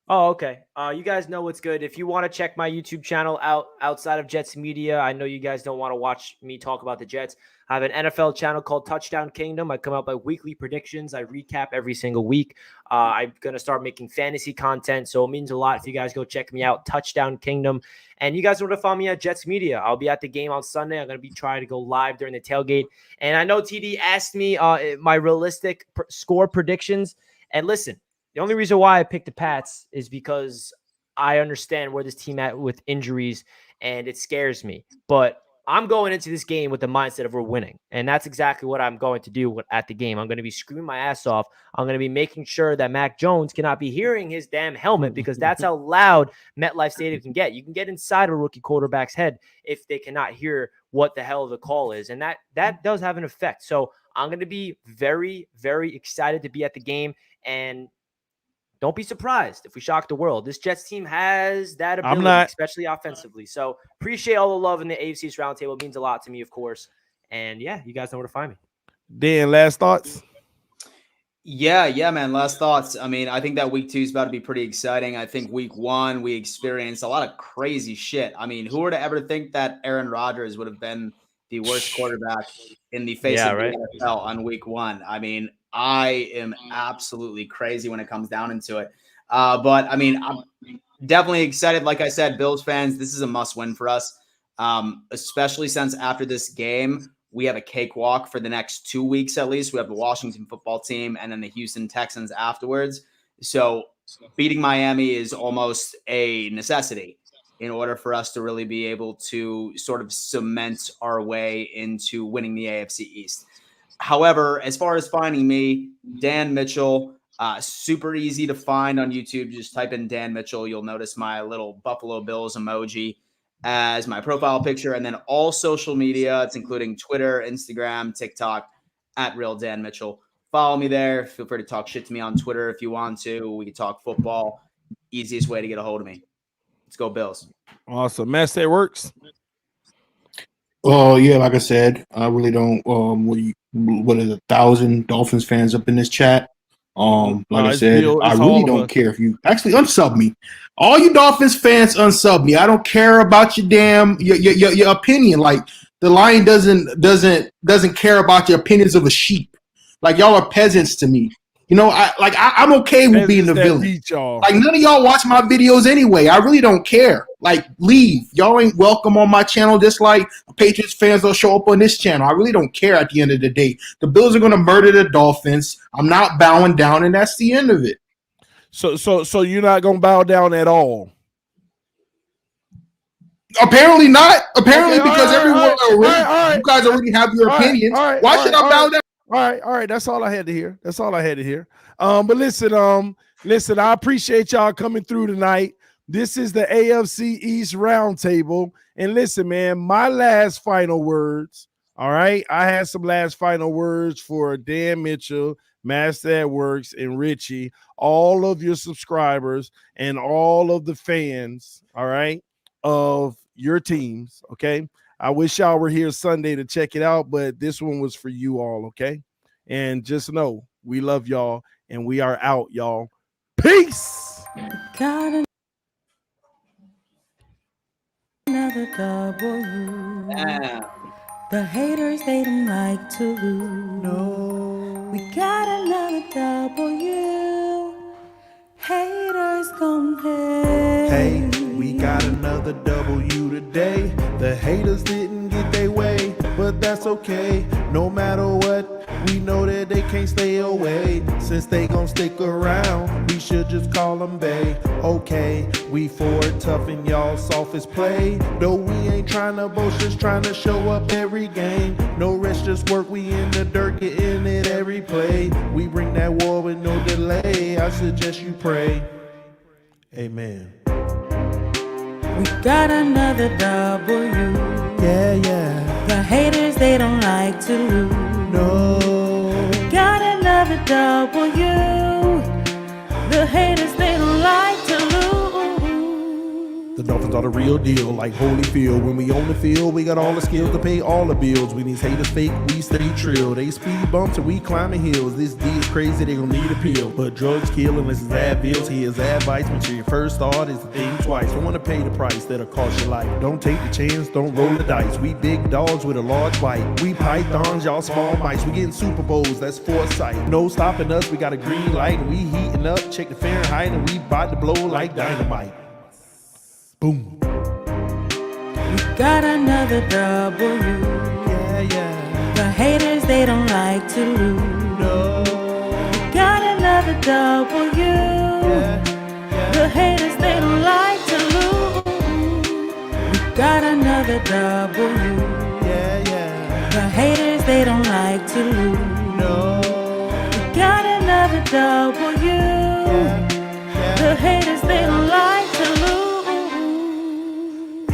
S7: Oh, okay. You guys know what's good. If you want to check my YouTube channel outside of Jets Media, I know you guys don't want to watch me talk about the Jets. I have an NFL channel called Touchdown Kingdom. I come out by weekly predictions. I recap every single week. I'm going to start making fantasy content, so it means a lot if you guys go check me out, Touchdown Kingdom. And you guys want to follow me at Jets Media. I'll be at the game on Sunday. I'm going to be trying to go live during the tailgate. And I know TD asked me my realistic score predictions. And listen, the only reason why I picked the Pats is because I understand where this team at with injuries, and it scares me. But I'm going into this game with the mindset of we're winning, and that's exactly what I'm going to do at the game. I'm going to be screaming my ass off. I'm going to be making sure that Mac Jones cannot be hearing his damn helmet because that's how loud MetLife Stadium can get. You can get inside a rookie quarterback's head if they cannot hear what the hell the call is, and that does have an effect. So I'm going to be very, very excited to be at the game, and don't be surprised if we shock the world. This Jets team has that ability, especially offensively. So appreciate all the love in the AFC's roundtable. It means a lot to me, of course. And yeah, you guys know where to find me.
S8: Dan, last thoughts?
S6: Yeah, man. Last thoughts. I mean, I think that week 2 is about to be pretty exciting. I think week 1, we experienced a lot of crazy shit. I mean, who would have ever think that Aaron Rodgers would have been the worst quarterback in the face of the NFL on week 1? I mean, I am absolutely crazy when it comes down into it. But I mean, I'm definitely excited. Like I said, Bills fans, this is a must win for us, especially since after this game, we have a cakewalk for the next 2 weeks at least. We have the Washington football team and then the Houston Texans afterwards. So beating Miami is almost a necessity in order for us to really be able to sort of cement our way into winning the AFC East. However, as far as finding me, Dan Mitchell, super easy to find on YouTube. Just type in Dan Mitchell. You'll notice my little Buffalo Bills emoji as my profile picture. And then all social media, it's including Twitter, Instagram, TikTok, at Real Dan Mitchell. Follow me there. Feel free to talk shit to me on Twitter if you want to. We can talk football. Easiest way to get a hold of me. Let's go Bills.
S8: Awesome. Mass that works.
S5: Oh, yeah, like I said, I really don't what is 1,000 Dolphins fans up in this chat. Like I said, I really don't care if you actually unsub me. All you Dolphins fans unsub me. I don't care about your damn your opinion. Like the lion doesn't care about the opinions of a sheep. Like y'all are peasants to me. You know, I'm okay with being the villain. Like none of y'all watch my videos anyway. I really don't care. Like leave. Y'all ain't welcome on my channel. Just like Patriots fans don't show up on this channel. I really don't care at the end of the day. The Bills are gonna murder the Dolphins. I'm not bowing down, and that's the end of it.
S8: So you're not gonna bow down at all.
S5: Apparently not. Apparently, okay, because everyone you guys already have your opinions. Why should I bow down?
S8: All right. That's all I had to hear. But listen, I appreciate y'all coming through tonight. This is the AFC East Roundtable. And listen, man, my last final words. All right. I had some last final words for Dan Mitchell, Master at Works, and Richie, all of your subscribers and all of the fans, all right, of your teams. Okay. I wish y'all were here Sunday to check it out, but this one was for you all, okay? And just know we love y'all, and we are out, y'all. Peace.
S9: Got another W. The haters, they don't like to lose. No. We got another W. Haters gon' hate.
S8: Hey, we got another W today. The haters didn't get their way, but that's okay. No matter what, we know that they can't stay away. Since they gon' stick around, we should just call them bae. Okay, we forward tough and y'all soft as play. Though we ain't trying to boast, just trying to show up every game. No rest, just work, we in the dirt, getting it every play. We bring that war with no delay. I suggest you pray. Amen.
S9: We got another W.
S8: Yeah.
S9: The haters, they don't like to lose.
S8: No.
S9: We got another W. The haters, they don't like to lose.
S8: The Dolphins are the real deal, like Holyfield. When we on the field, we got all the skills to pay all the bills. When these haters fake, we stay trill. They speed bumps and we climbing hills. This D is crazy, they gon' need a pill. But drugs kill unless it's Advils. Here's advice, make sure your first thought is to think twice. Don't wanna pay the price that'll cost your life. Don't take the chance, don't roll the dice. We big dogs with a large bite. We pythons, y'all small mice. We getting Super Bowls, that's foresight. No stopping us, we got a green light. And we heating up, check the Fahrenheit, and we bout to blow like dynamite. Boom.
S9: We got another W.
S8: Yeah.
S9: The haters, they don't like to lose.
S8: No.
S9: We got another W.
S8: Yeah.
S9: The haters, they don't like to lose. We got another W.
S8: Yeah.
S9: The haters, they don't like to lose.
S8: No.
S9: We got another W.
S8: Yeah.
S9: The haters, they don't like to lose.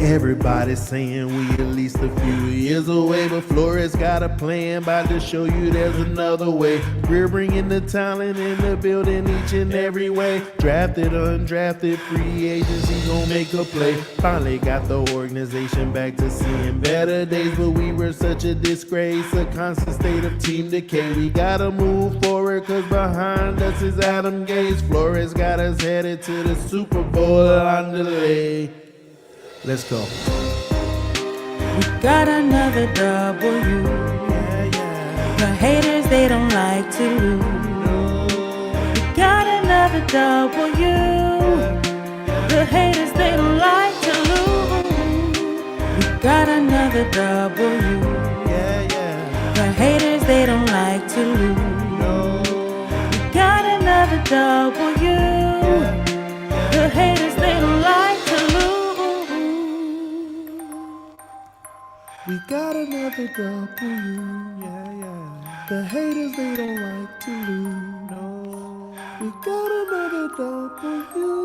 S8: Everybody's saying we at least a few years away, but Flores got a plan, about to show you there's another way. We're bringing the talent in the building each and every way. Drafted, undrafted, free agency gon' make a play. Finally got the organization back to seeing better days, but we were such a disgrace, a constant state of team decay. We gotta move forward, cause behind us is Adam Gase. Flores got us headed to the Super Bowl on delay. Let's go.
S9: We got another W.
S8: Yeah.
S9: The haters, they don't like to lose.
S8: No.
S9: We got another W. The haters, they don't like to lose. We got another W.
S8: Yeah.
S9: The haters, they don't like to lose.
S8: No.
S9: We got another W. The haters, they don't like to lose.
S8: We got another W, yeah. The haters, they don't like to lose, no. We got another W.